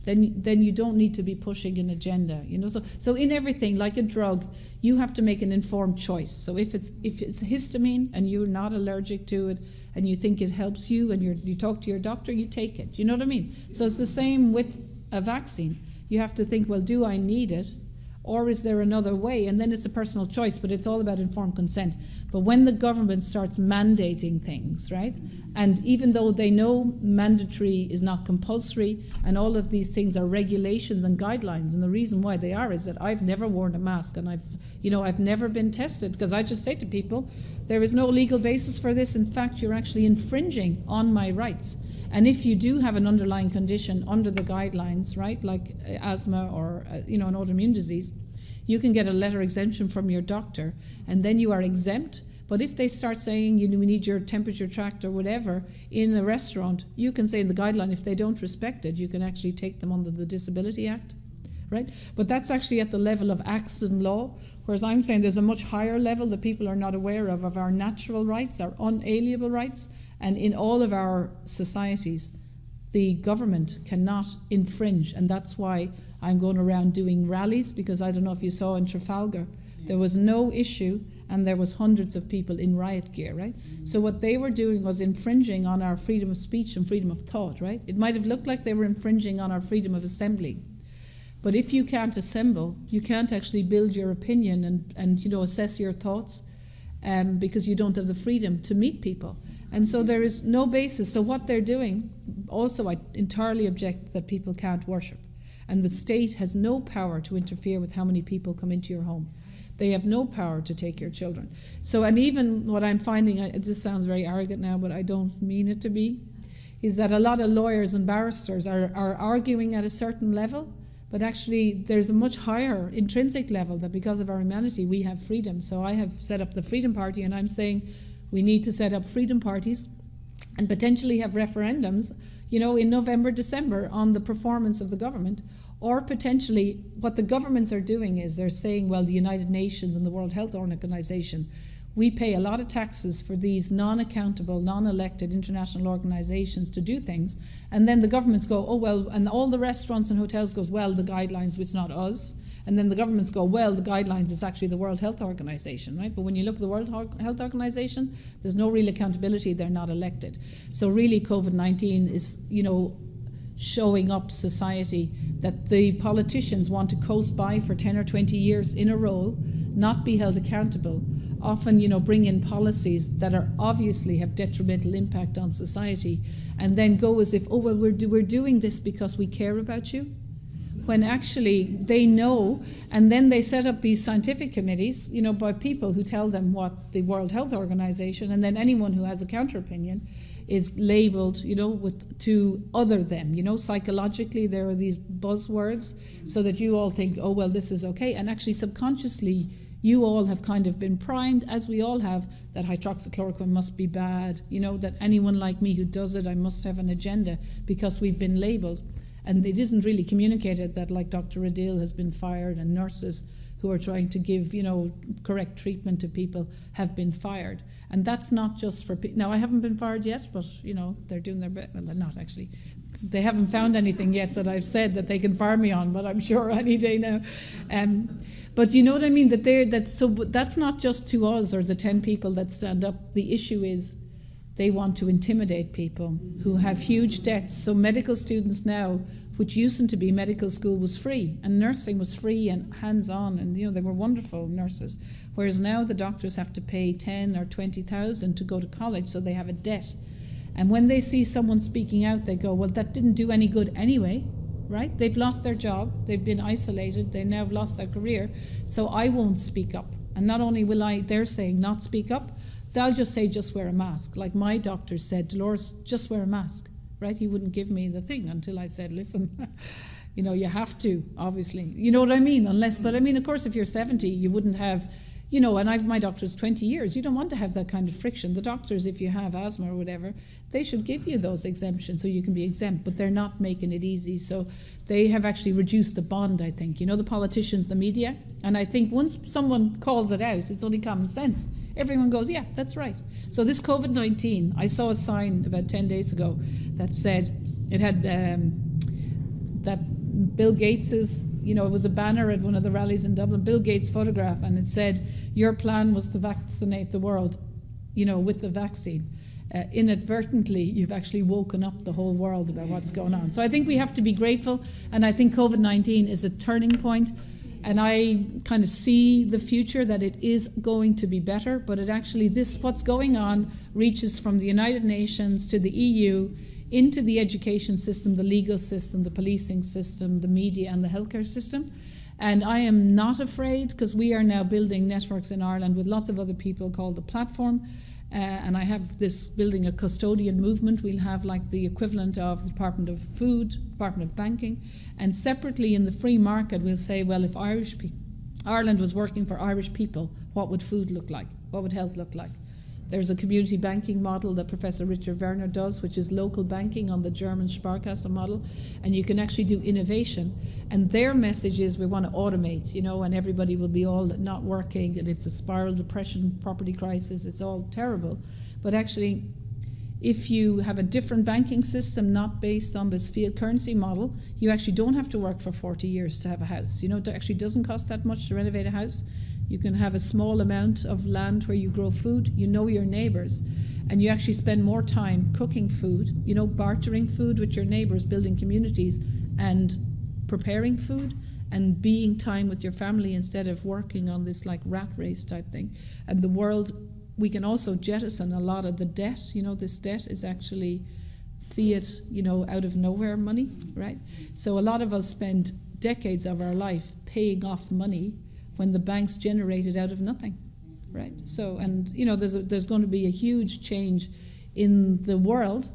then you don't need to be pushing an agenda. So in everything, like a drug, you have to make an informed choice. So if it's histamine and you're not allergic to it and you think it helps you and you talk to your doctor, you take it. You know what I mean? So it's the same with a vaccine. You have to think, well, do I need it? Or is there another way? And then it's a personal choice, but it's all about informed consent. But when the government starts mandating things, right? And even though they know mandatory is not compulsory, and all of these things are regulations and guidelines, and the reason why they are is that I've never worn a mask, and I've never been tested, because I just say to people, there is no legal basis for this. In fact, you're actually infringing on my rights. And if you do have an underlying condition under the guidelines, right, like asthma or an autoimmune disease, you can get a letter exemption from your doctor, and then you are exempt. But if they start saying we need your temperature tracked or whatever in a restaurant, you can say in the guideline, if they don't respect it, you can actually take them under the Disability Act, right? But that's actually at the level of acts and law, whereas I'm saying there's a much higher level that people are not aware of our natural rights, our unalienable rights. And in all of our societies, the government cannot infringe. And that's why I'm going around doing rallies, because I don't know if you saw in Trafalgar, there was no issue and there was hundreds of people in riot gear, right? So what they were doing was infringing on our freedom of speech and freedom of thought, right? It might have looked like they were infringing on our freedom of assembly. But if you can't assemble, you can't actually build your opinion and assess your thoughts, because you don't have the freedom to meet people. And so there is no basis. So what they're doing, also I entirely object that people can't worship. And the state has no power to interfere with how many people come into your home. They have no power to take your children. So, and even what I'm finding, it just sounds very arrogant now, but I don't mean it to be, is that a lot of lawyers and barristers are arguing at a certain level, but actually there's a much higher intrinsic level that because of our humanity we have freedom. So I have set up the Freedom Party, and I'm saying we need to set up freedom parties and potentially have referendums, in November, December on the performance of the government. Or potentially what the governments are doing is they're saying, well, the United Nations and the World Health Organization, we pay a lot of taxes for these non-accountable, non-elected international organizations to do things. And then the governments go, oh, well, and all the restaurants and hotels goes, well, the guidelines, it's not us. And then the governments go, well, the guidelines is actually the World Health Organization, right? But when you look at the World Health Organization, there's no real accountability. They're not elected. So really COVID-19 is, showing up society that the politicians want to coast by for 10 or 20 years in a row, not be held accountable, often, bring in policies that are obviously have detrimental impact on society, and then go as if, oh, well, we're doing this because we care about you, when actually they know, and then they set up these scientific committees, by people who tell them what the World Health Organization, and then anyone who has a counter opinion is labeled, to other them. Psychologically there are these buzzwords so that you all think, oh, well, this is okay. And actually subconsciously you all have kind of been primed, as we all have, that hydroxychloroquine must be bad, that anyone like me who does it, I must have an agenda, because we've been labeled. And it isn't really communicated that, like Dr. Adil has been fired, and nurses who are trying to give, correct treatment to people have been fired. And that's not just for people. Now, I haven't been fired yet, but, they're doing their best. Well, they're not actually. They haven't found anything yet that I've said that they can fire me on, but I'm sure any day now. But you know what I mean? So that's not just to us or the 10 people that stand up. The issue is they want to intimidate people who have huge debts. So medical students now, which used to be medical school was free, and nursing was free and hands-on, and they were wonderful nurses. Whereas now the doctors have to pay 10 or 20,000 to go to college, so they have a debt. And when they see someone speaking out, they go, well, that didn't do any good anyway, right? They've lost their job, they've been isolated, they now have lost their career, so I won't speak up. And not only will they're saying not speak up, they'll just say, just wear a mask. Like my doctor said, Delores, just wear a mask. Right? He wouldn't give me the thing until I said, listen, you have to, obviously. You know what I mean? But of course, if you're 70, you wouldn't have, and my doctor's 20 years, you don't want to have that kind of friction. The doctors, if you have asthma or whatever, they should give you those exemptions so you can be exempt, but they're not making it easy. So they have actually reduced the bond, I think. The politicians, the media, and I think once someone calls it out, it's only common sense. Everyone goes, yeah, that's right. So this COVID-19, I saw a sign about 10 days ago that said, it had that Bill Gates's, it was a banner at one of the rallies in Dublin, Bill Gates' photograph, and it said, your plan was to vaccinate the world, with the vaccine. Inadvertently, you've actually woken up the whole world about what's going on. So I think we have to be grateful, and I think COVID-19 is a turning point. And I kind of see the future that it is going to be better, but it actually, what's going on reaches from the United Nations to the EU into the education system, the legal system, the policing system, the media and the healthcare system. And I am not afraid, because we are now building networks in Ireland with lots of other people called the Platform. And I have this building a custodian movement. We'll have like the equivalent of the Department of Food, Department of Banking. And separately in the free market, we'll say, well, if Ireland was working for Irish people, what would food look like? What would health look like? There's a community banking model that Professor Richard Werner does, which is local banking on the German Sparkasse model. And you can actually do innovation. And their message is we want to automate, and everybody will be all not working, and it's a spiral depression, property crisis, it's all terrible. But actually, if you have a different banking system not based on this fiat currency model, you actually don't have to work for 40 years to have a house. It actually doesn't cost that much to renovate a house. You can have a small amount of land where you grow food, you know your neighbours, and you actually spend more time cooking food, bartering food with your neighbours, building communities and preparing food and being time with your family instead of working on this like rat race type thing. And the world, we can also jettison a lot of the debt. This debt is actually fiat, out of nowhere money, right? So a lot of us spend decades of our life paying off money when the banks generate it out of nothing, right? So, and there's going to be a huge change in the world,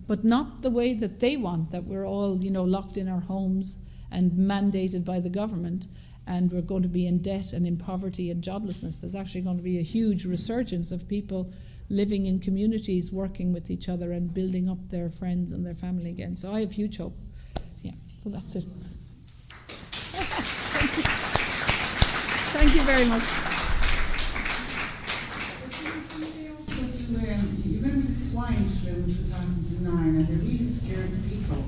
but not the way that they want, that we're all, locked in our homes and mandated by the government, and we're going to be in debt and in poverty and joblessness. There's actually going to be a huge resurgence of people living in communities, working with each other and building up their friends and their family again. So I have huge hope. Yeah, so that's it. Thank you very much. You remember the swine flu in 2009, and they really scared people.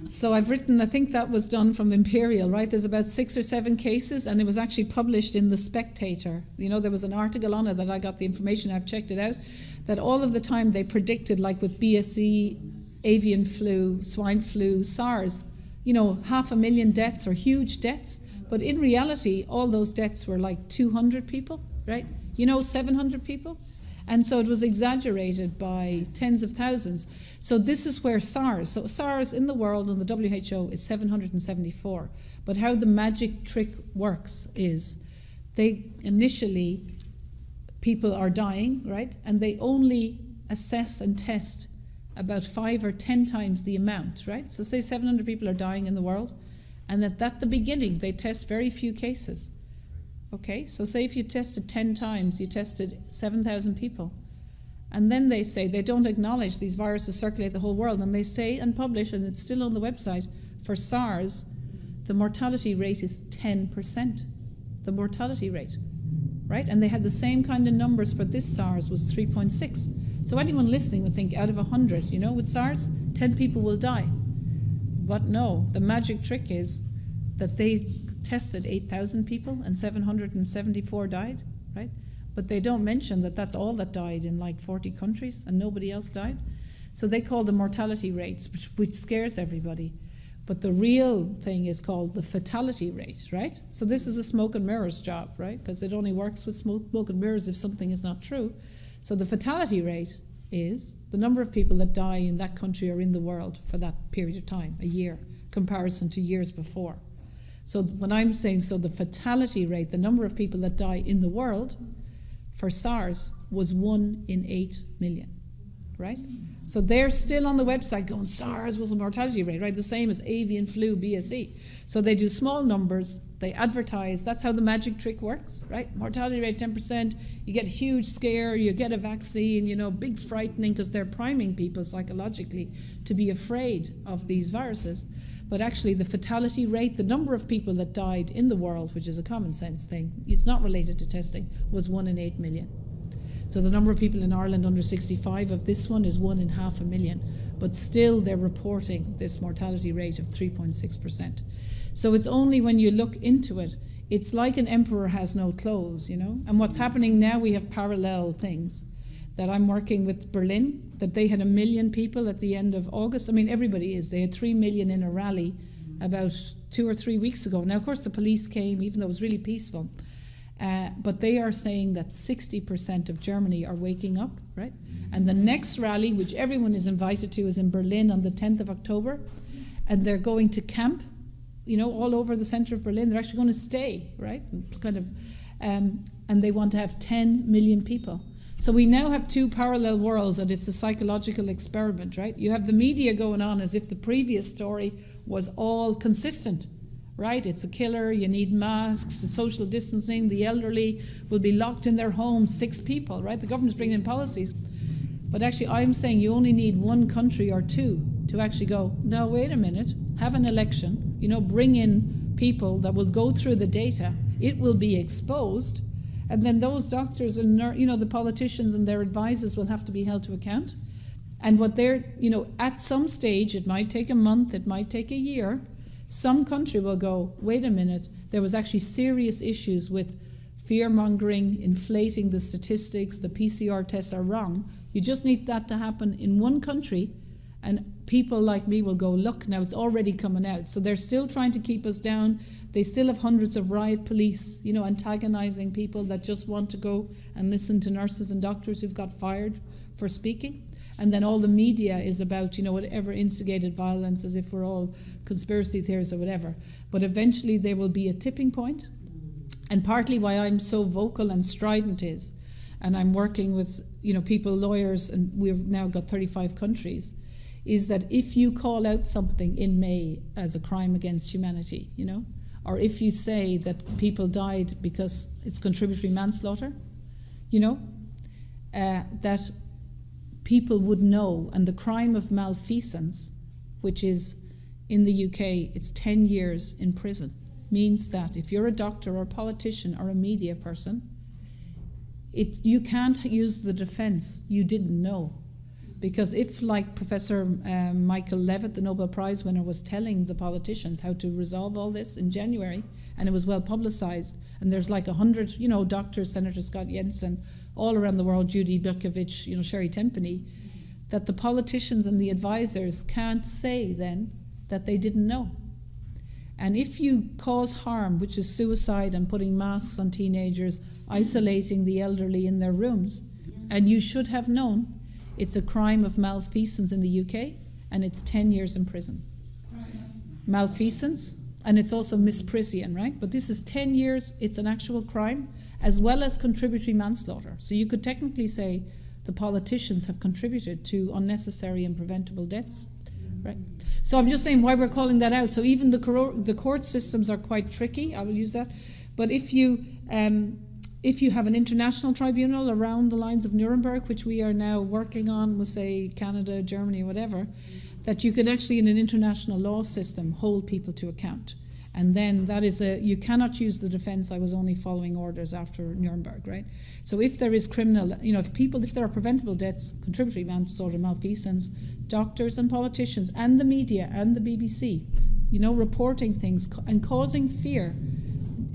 So I've written, I think that was done from Imperial, right? There's about 6 or 7 cases, and it was actually published in The Spectator. There was an article on it that I got the information, I've checked it out, that all of the time they predicted, like with BSE, avian flu, swine flu, SARS, 500,000 deaths or huge deaths. But in reality, all those deaths were like 200 people, right? 700 people. And so it was exaggerated by tens of thousands. So this is where so SARS in the world and the WHO is 774. But how the magic trick works is people are dying, right? And they only assess and test about 5 or 10 times the amount, right? So say 700 people are dying in the world, and at the beginning they test very few cases. Okay, so say if you tested 10 times, you tested 7,000 people. And then they say they don't acknowledge these viruses circulate the whole world, and they say and publish, and it's still on the website, for SARS, the mortality rate is 10%. The mortality rate, right? And they had the same kind of numbers for this SARS was 3.6. So anyone listening would think out of 100, with SARS, 10 people will die. But no, the magic trick is that they tested 8,000 people and 774 died, right? But they don't mention that that's all that died in like 40 countries and nobody else died. So they call the mortality rates, which scares everybody. But the real thing is called the fatality rate, right? So this is a smoke and mirrors job, right? Because it only works with smoke and mirrors if something is not true. So the fatality rate is the number of people that die in that country or in the world for that period of time, a year, comparison to years before. So when I'm saying, so the fatality rate, the number of people that die in the world for SARS was 1 in 8 million, right? So they're still on the website going, SARS was a mortality rate, right? The same as avian flu, BSE. So they do small numbers, they advertise, that's how the magic trick works, right? Mortality rate 10%, you get a huge scare, you get a vaccine, big frightening, because they're priming people psychologically to be afraid of these viruses. But actually the fatality rate, the number of people that died in the world, which is a common sense thing, it's not related to testing, was 1 in 8 million. So the number of people in Ireland under 65 of this one is 1 in 500,000. But still they're reporting this mortality rate of 3.6%. So it's only when you look into it, it's like an emperor has no clothes, And what's happening now, we have parallel things. That I'm working with Berlin, that they had 1 million people at the end of August. I mean, everybody is. They had 3 million in a rally about 2 or 3 weeks ago. Now, of course, the police came, even though it was really peaceful. But they are saying that 60% of Germany are waking up, right? And the next rally, which everyone is invited to, is in Berlin on the 10th of October. And they're going to camp, all over the center of Berlin. They're actually going to stay, right? And they want to have 10 million people. So we now have two parallel worlds, and it's a psychological experiment, right? You have the media going on as if the previous story was all consistent, right? It's a killer, you need masks, the social distancing, the elderly will be locked in their homes, 6 people, right? The government's bringing in policies. But actually, I'm saying you only need one country or two to actually go, no, wait a minute, have an election, bring in people that will go through the data, it will be exposed, and then those doctors and the politicians and their advisors will have to be held to account. And what they're, at some stage, it might take a month, it might take a year, some country will go, wait a minute, there was actually serious issues with fear-mongering, inflating the statistics, the PCR tests are wrong. You just need that to happen in one country, and people like me will go, look, now it's already coming out. So they're still trying to keep us down. They still have hundreds of riot police, antagonizing people that just want to go and listen to nurses and doctors who've got fired for speaking. And then all the media is about, whatever instigated violence, as if we're all conspiracy theorists or whatever. But eventually there will be a tipping point. And partly why I'm so vocal and strident is, and I'm working with, people, lawyers, and we've now got 35 countries, is that if you call out something in May as a crime against humanity, or if you say that people died because it's contributory manslaughter, that people would know. And the crime of malfeasance, which is in the UK, it's 10 years in prison, means that if you're a doctor or a politician or a media person, you can't use the defense, you didn't know. Because if, like Professor Michael Levitt, the Nobel Prize winner, was telling the politicians how to resolve all this in January, and it was well publicized, and there's like 100, doctors, Senator Scott Jensen, all around the world, Judy Bilkovich, Sherry Tempany, that the politicians and the advisors can't say then that they didn't know. And if you cause harm, which is suicide and putting masks on teenagers, isolating the elderly in their rooms, and you should have known, it's a crime of malfeasance in the UK, and it's 10 years in prison. Malfeasance, and it's also misprision, right? But this is 10 years, it's an actual crime, as well as contributory manslaughter. So you could technically say the politicians have contributed to unnecessary and preventable deaths, right? So I'm just saying why we're calling that out. So even the court systems are quite tricky, I will use that. But if you have an international tribunal around the lines of Nuremberg, which we are now working on with, say, Canada, Germany, whatever, that you can actually, in an international law system, hold people to account. And then that is you cannot use the defense, I was only following orders after Nuremberg, right? So if there is criminal, if there are preventable deaths, contributory manslaughter, malfeasance, doctors and politicians and the media and the BBC, reporting things and causing fear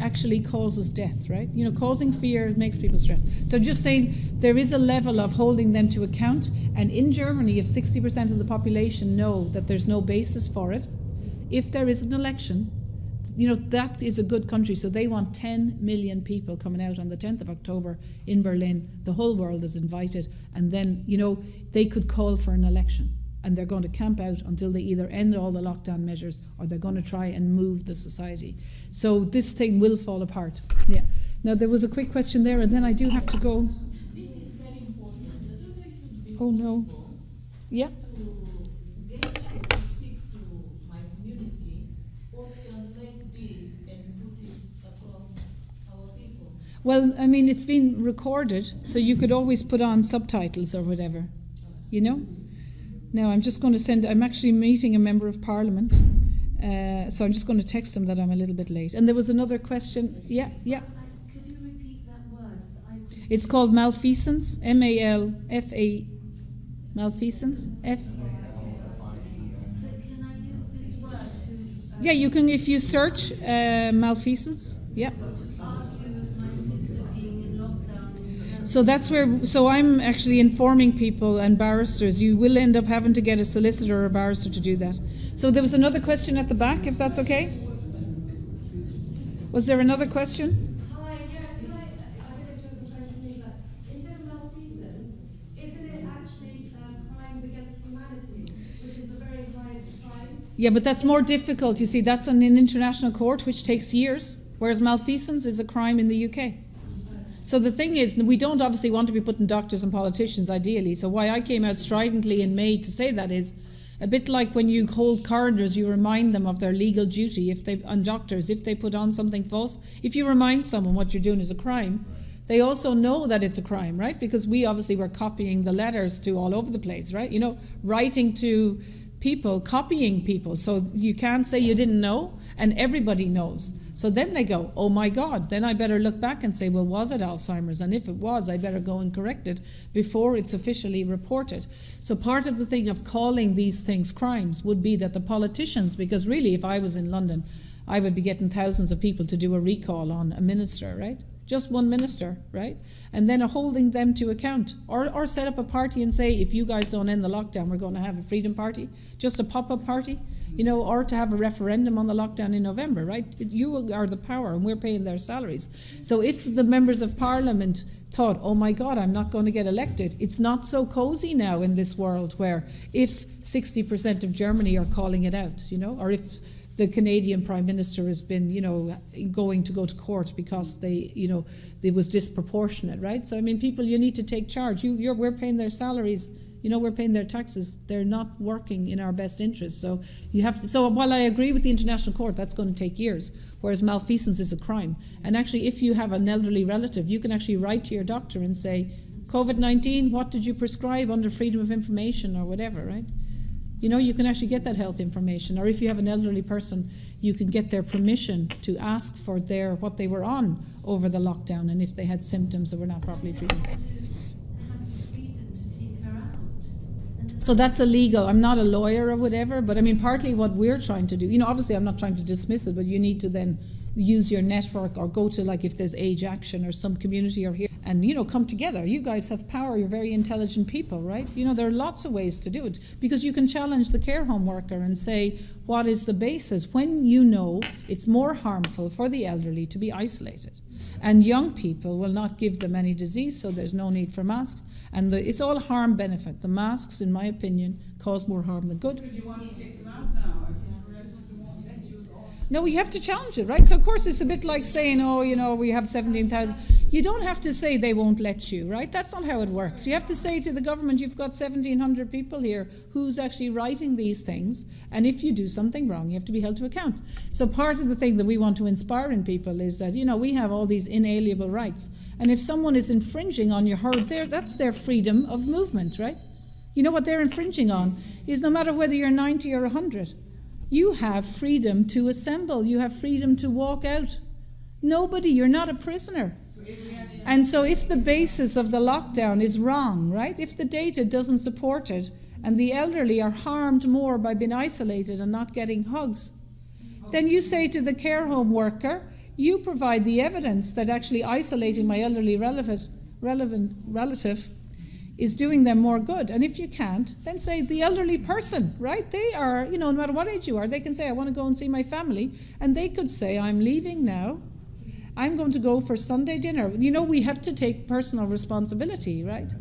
actually causes death, right? Causing fear makes people stressed. So just saying there is a level of holding them to account. And in Germany, if 60% of the population know that there's no basis for it, if there is an election, that is a good country. So they want 10 million people coming out on the 10th of October in Berlin. The whole world is invited. And then, they could call for an election. And they're going to camp out until they either end all the lockdown measures or they're going to try and move the society. So this thing will fall apart. Yeah. Now, there was a quick question there, and then I do have to go. This is very important. I don't know if it would be Oh, no. possible Yeah. to get you to speak to my community or to translate this and put it across our people. Well, I mean, it's been recorded, so you could always put on subtitles or whatever, Now, I'm just going to I'm actually meeting a member of Parliament, so I'm just going to text him that I'm a little bit late. And there was another question. Yeah. Could you repeat that word? It's called malfeasance, M-A-L-F-A, malfeasance, F. Can I use this word to... Yeah, you can, if you search malfeasance, yeah. So I'm actually informing people and barristers, you will end up having to get a solicitor or a barrister to do that. So there was another question at the back, if that's okay. Was there another question? Hi, yes, can I don't know if you're referring to me, but instead of malfeasance, isn't it actually crimes against humanity, which is the very highest crime? Yeah, but that's more difficult. You see, that's on an international court, which takes years, whereas malfeasance is a crime in the UK. So the thing is, we don't obviously want to be putting doctors and politicians, ideally. So why I came out stridently in May to say that is, a bit like when you hold coroners, you remind them of their legal duty. And doctors, if they put on something false, if you remind someone what you're doing is a crime, they also know that it's a crime, right? Because we obviously were copying the letters to all over the place, right? You know, writing to people, copying people. So you can't say you didn't know, and everybody knows. So then they go, oh my God, then I better look back and say, well, was it Alzheimer's? And if it was, I better go and correct it before it's officially reported. So part of the thing of calling these things crimes would be that the politicians, because really if I was in London, I would be getting thousands of people to do a recall on a minister, right? Just one minister, right? And then holding them to account. Or set up a party and say, if you guys don't end the lockdown, we're going to have a freedom party, just a pop-up party. You know, or to have a referendum on the lockdown in November, right? You are the power and we're paying their salaries. So if the members of parliament thought, oh my God, I'm not going to get elected, it's not so cozy now in this world where if 60% of Germany are calling it out, you know, or if the Canadian Prime Minister has been, you know, going to go to court because they, you know, it was disproportionate, right? So, I mean, people, you need to take charge. We're paying their salaries. You know, we're paying their taxes. They're not working in our best interest. So you have to. So while I agree with the International Court, that's going to take years. Whereas malfeasance is a crime. And actually, if you have an elderly relative, you can actually write to your doctor and say, COVID-19, what did you prescribe under freedom of information or whatever, right? You know, you can actually get that health information. Or if you have an elderly person, you can get their permission to ask for what they were on over the lockdown and if they had symptoms that were not properly treated. So that's illegal. I'm not a lawyer or whatever, but I mean, partly what we're trying to do, you know, obviously I'm not trying to dismiss it, but you need to then use your network or go to, like, if there's Age Action or some community or here and, you know, come together. You guys have power. You're very intelligent people, right? You know, there are lots of ways to do it because you can challenge the care home worker and say, what is the basis? When you know it's more harmful for the elderly to be isolated. And young people will not give them any disease, so there's no need for masks. And it's all harm benefit. The masks, in my opinion, cause more harm than good. But if you want to take them out now, if it's relatives who won't let you at all. No, you have to challenge it, right? So, of course, it's a bit like saying, oh, you know, we have 17,000. You don't have to say they won't let you, right? That's not how it works. You have to say to the government, you've got 1,700 people here who's actually writing these things, and if you do something wrong, you have to be held to account. So part of the thing that we want to inspire in people is that, you know, we have all these inalienable rights, and if someone is infringing on your herd, that's their freedom of movement, right? You know what they're infringing on is no matter whether you're 90 or 100, you have freedom to assemble, you have freedom to walk out. You're not a prisoner. And so if the basis of the lockdown is wrong, right, if the data doesn't support it, and the elderly are harmed more by being isolated and not getting hugs, then you say to the care home worker, you provide the evidence that actually isolating my elderly relative is doing them more good. And if you can't, then say the elderly person, right? They are, you know, no matter what age you are, they can say, I want to go and see my family. And they could say, I'm leaving now. I'm going to go for Sunday dinner. You know, we have to take personal responsibility, right?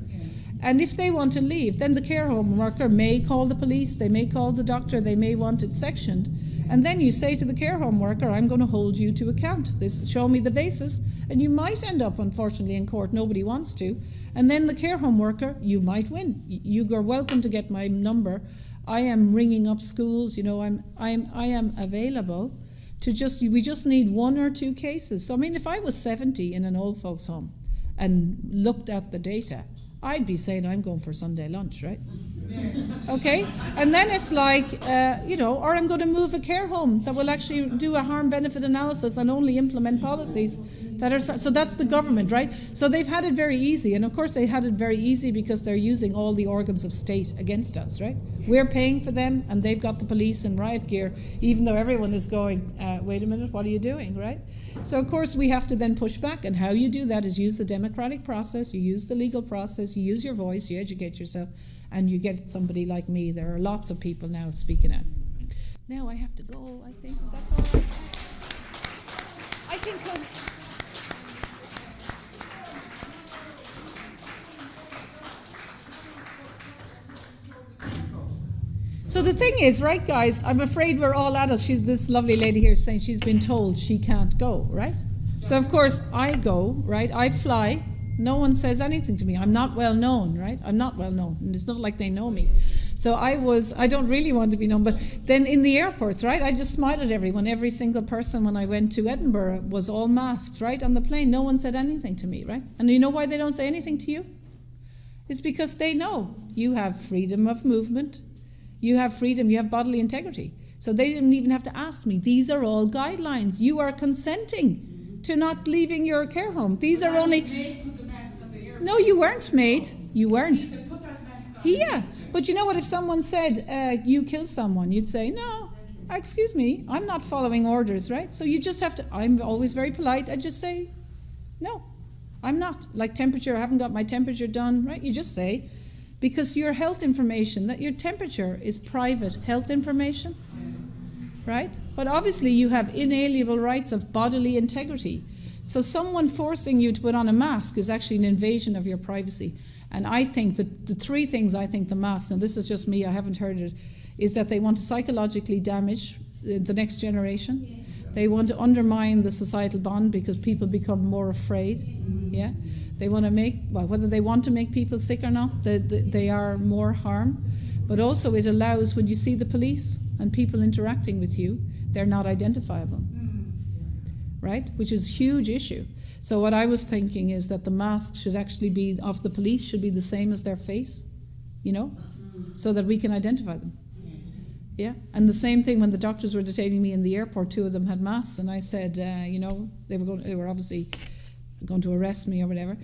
And if they want to leave, then the care home worker may call the police, they may call the doctor, they may want it sectioned. And then you say to the care home worker, I'm going to hold you to account. Show me the basis. And you might end up, unfortunately, in court. Nobody wants to. And then the care home worker, you might win. You are welcome to get my number. I am ringing up schools. You know, I am available to we just need 1 or 2 cases. So, I mean, if I was 70 in an old folks home and looked at the data, I'd be saying I'm going for Sunday lunch, right? Okay? And then it's like, you know, or I'm going to move a care home that will actually do a harm-benefit analysis and only implement policies that are... So that's the government, right? So they've had it very easy. And, of course, they had it very easy because they're using all the organs of state against us, right? We're paying for them, and they've got the police in riot gear, even though everyone is going, wait a minute, what are you doing, right? So, of course, we have to then push back. And how you do that is use the democratic process, you use the legal process, you use your voice, you educate yourself, and you get somebody like me. There are lots of people now speaking out. Now I have to go, I think. That's all right. I think... So the thing is, right, guys, I'm afraid we're all adults. This lovely lady here is saying she's been told she can't go, right? So, of course, I go, right? I fly. No one says anything to me. I'm not well known, right? I'm not well known. And it's not like they know me. So I don't really want to be known. But then in the airports, right, I just smile at everyone. Every single person when I went to Edinburgh was all masked, right? On the plane, no one said anything to me, right? And you know why they don't say anything to you? It's because they know you have freedom of movement. You have freedom, you have bodily integrity. So they didn't even have to ask me. These are all guidelines. You are consenting to not leaving your care home. These are only... No, you weren't made. You weren't. Yeah, but you know what? If someone said, you killed someone, you'd say, no, excuse me, I'm not following orders, right? So you just have to... I'm always very polite. I just say, no, I'm not. Like temperature, I haven't got my temperature done, right? You just say... Because your health information, that your temperature is private health information, right? But obviously you have inalienable rights of bodily integrity. So someone forcing you to put on a mask is actually an invasion of your privacy. And I think that the three things I think the mask, and this is just me, I haven't heard it, is that they want to psychologically damage the next generation. They want to undermine the societal bond because people become more afraid. Yeah. They want to make, well, whether they want to make people sick or not, they are more harm. But also it allows, when you see the police and people interacting with you, they're not identifiable. Right? Which is a huge issue. So what I was thinking is that the mask should actually be, of the police, should be the same as their face, you know, so that we can identify them. Yeah. And the same thing when the doctors were detaining me in the airport, two of them had masks, and I said, you know, they were obviously going to arrest me or whatever.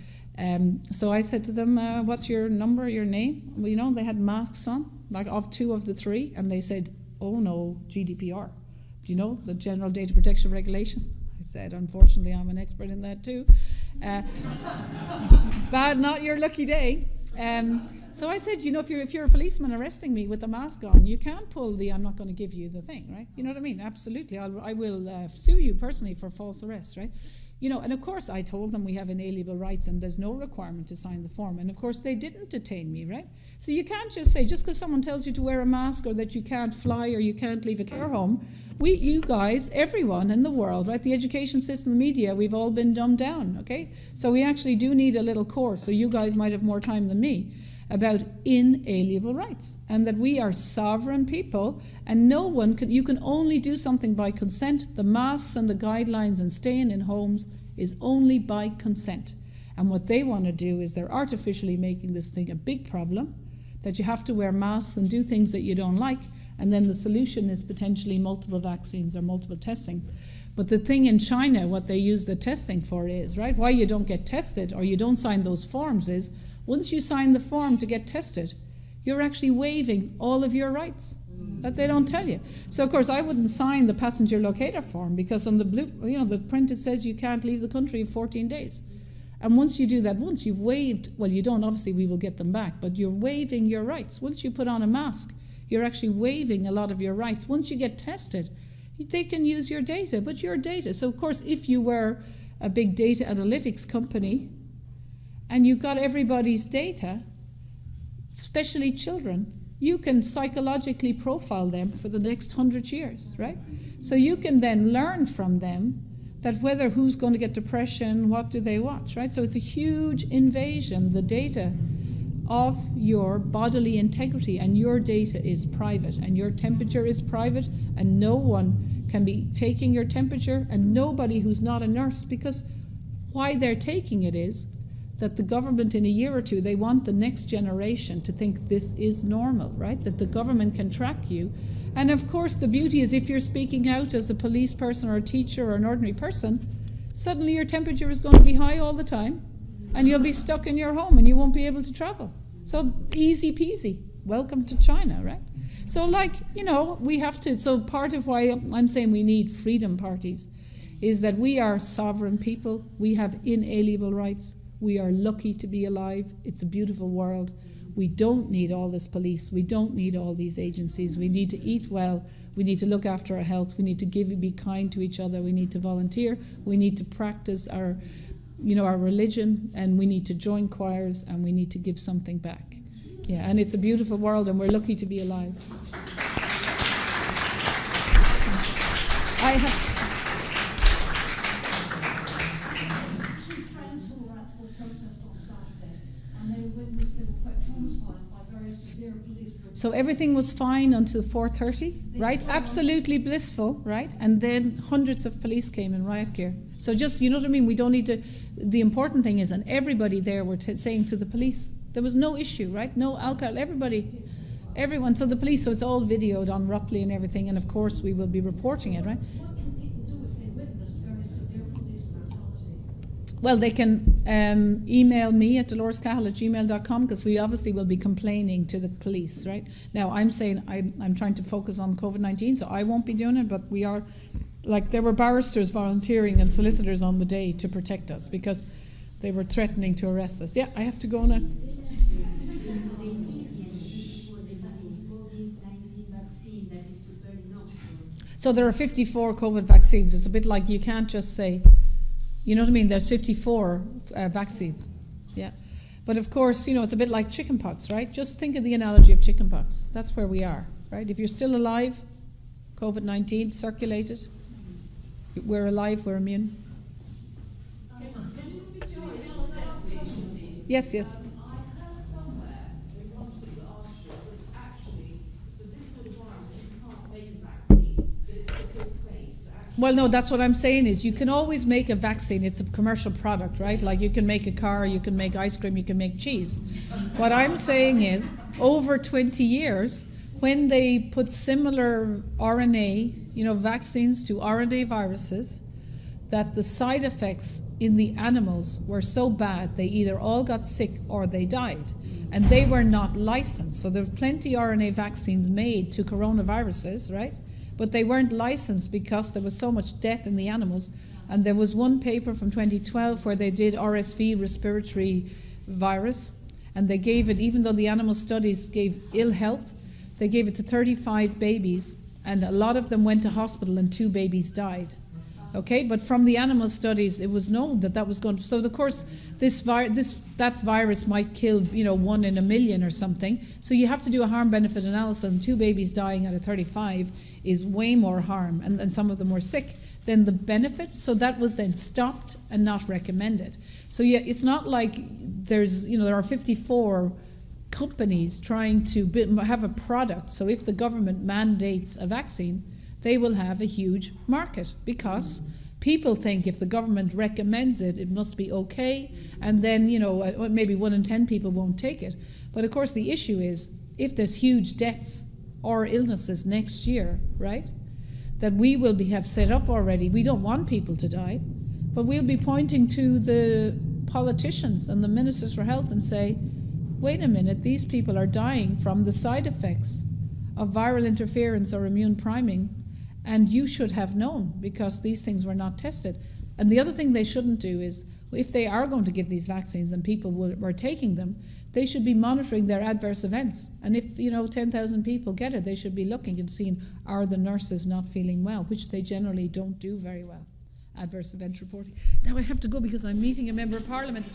So I said to them, what's your number, your name? Well, you know, they had masks on, like of two of the three, and they said, oh no, GDPR. Do you know, the General Data Protection Regulation? I said, unfortunately, I'm an expert in that too. Bad, not your lucky day. So I said, you know, if you're a policeman arresting me with a mask on, you can't pull the I'm not going to give you the thing, right? You know what I mean? Absolutely. I will sue you personally for false arrest, right? You know, and of course I told them we have inalienable rights and there's no requirement to sign the form. And of course they didn't detain me, right? So you can't just say, just because someone tells you to wear a mask or that you can't fly or you can't leave a care home, you guys, everyone in the world, right? The education system, the media, we've all been dumbed down, okay? So we actually do need a little court, but you guys might have more time than me, about inalienable rights, and that we are sovereign people, and no one can, you can only do something by consent. The masks and the guidelines and staying in homes is only by consent. And what they want to do is they're artificially making this thing a big problem, that you have to wear masks and do things that you don't like, and then the solution is potentially multiple vaccines or multiple testing. But the thing in China, what they use the testing for is, right, why you don't get tested or you don't sign those forms is, once you sign the form to get tested, you're actually waiving all of your rights that they don't tell you. So, of course, I wouldn't sign the passenger locator form because on the the print it says you can't leave the country in 14 days. And once you do that once, you've waived, well, you don't, obviously we will get them back, but you're waiving your rights. Once you put on a mask, you're actually waiving a lot of your rights. Once you get tested, they can use your data, but your data. So, of course, if you were a big data analytics company, and you got everybody's data, especially children, you can psychologically profile them for the next 100 years, right? So you can then learn from them that whether who's going to get depression, what do they watch, right? So it's a huge invasion, the data of your bodily integrity, and your data is private, and your temperature is private, and no one can be taking your temperature, and nobody who's not a nurse, because why they're taking it is that the government in a year or two, they want the next generation to think this is normal, right? That the government can track you. And of course, the beauty is if you're speaking out as a police person or a teacher or an ordinary person, suddenly your temperature is going to be high all the time and you'll be stuck in your home and you won't be able to travel. So easy peasy. Welcome to China, right? So we have to, so part of why I'm saying we need freedom parties is that we are sovereign people. We have inalienable rights. We are lucky to be alive. It's a beautiful world. we don't need all this police, we don't need all these agencies, we need to eat well, we need to look after our health, we need to be kind to each other, we need to volunteer, we need to practice our religion, and we need to join choirs, and we need to give something back. Yeah, and it's a beautiful world, and we're lucky to be alive. I have two friends who were at the protest on Saturday, and they witnessed, they were quite traumatised by very severe police brutality. So everything was fine until 4:30, right? Absolutely blissful, right? And then hundreds of police came in riot gear. So just, you know what I mean? We don't need to. The important thing is, and everybody there were saying to the police, there was no issue, right? No alcohol. Everyone. So the police. So it's all videoed on Rupley and everything. And of course, we will be reporting it, right? What can people do if they witness very severe police brutality? Well, they can email me at DeloresCahill@gmail.com, because we obviously will be complaining to the police, right? Now, I'm saying I'm trying to focus on COVID-19, so I won't be doing it, but we are, like, there were barristers volunteering and solicitors on the day to protect us because they were threatening to arrest us. Yeah, I have to go now. So there are 54 COVID vaccines. It's a bit like, you can't just say, you know what I mean? There's 54 vaccines. Yeah. But of course, it's a bit like chickenpox, right? Just think of the analogy of chickenpox. That's where we are, right? If you're still alive, COVID-19 circulated. We're alive, we're immune. Yes. I heard somewhere, we wanted to ask you, that actually, for this sort of virus, you can't make a vaccine, that it's just all fake. Well, no, that's what I'm saying is you can always make a vaccine. It's a commercial product, right? Like you can make a car, you can make ice cream, you can make cheese. What I'm saying is, over 20 years, when they put similar RNA, vaccines to RNA viruses, that the side effects in the animals were so bad they either all got sick or they died. And they were not licensed. So there were plenty RNA vaccines made to coronaviruses, right? But they weren't licensed because there was so much death in the animals. And there was one paper from 2012 where they did RSV, respiratory virus, and they gave it, even though the animal studies gave ill health, they gave it to 35 babies, and a lot of them went to hospital and 2 babies died. Okay, but from the animal studies, it was known that was going to. So of course, that virus might kill 1 in a million or something. So you have to do a harm-benefit analysis. And 2 babies dying out of 35 is way more harm, and some of them were sick than the benefit. So that was then stopped and not recommended. So yeah, it's not like there are 54 companies trying to have a product. So if the government mandates a vaccine, they will have a huge market because people think if the government recommends it, it must be okay, and then maybe 1 in 10 people won't take it. But of course the issue is, if there's huge deaths or illnesses next year, right, that we will have set up already. We don't want people to die, but we'll be pointing to the politicians and the ministers for health and say, wait a minute, these people are dying from the side effects of viral interference or immune priming, and you should have known because these things were not tested. And the other thing they shouldn't do is, if they are going to give these vaccines and people were taking them, they should be monitoring their adverse events. And if 10,000 people get it, they should be looking and seeing, are the nurses not feeling well, which they generally don't do very well. Adverse event reporting. Now I have to go because I'm meeting a member of Parliament.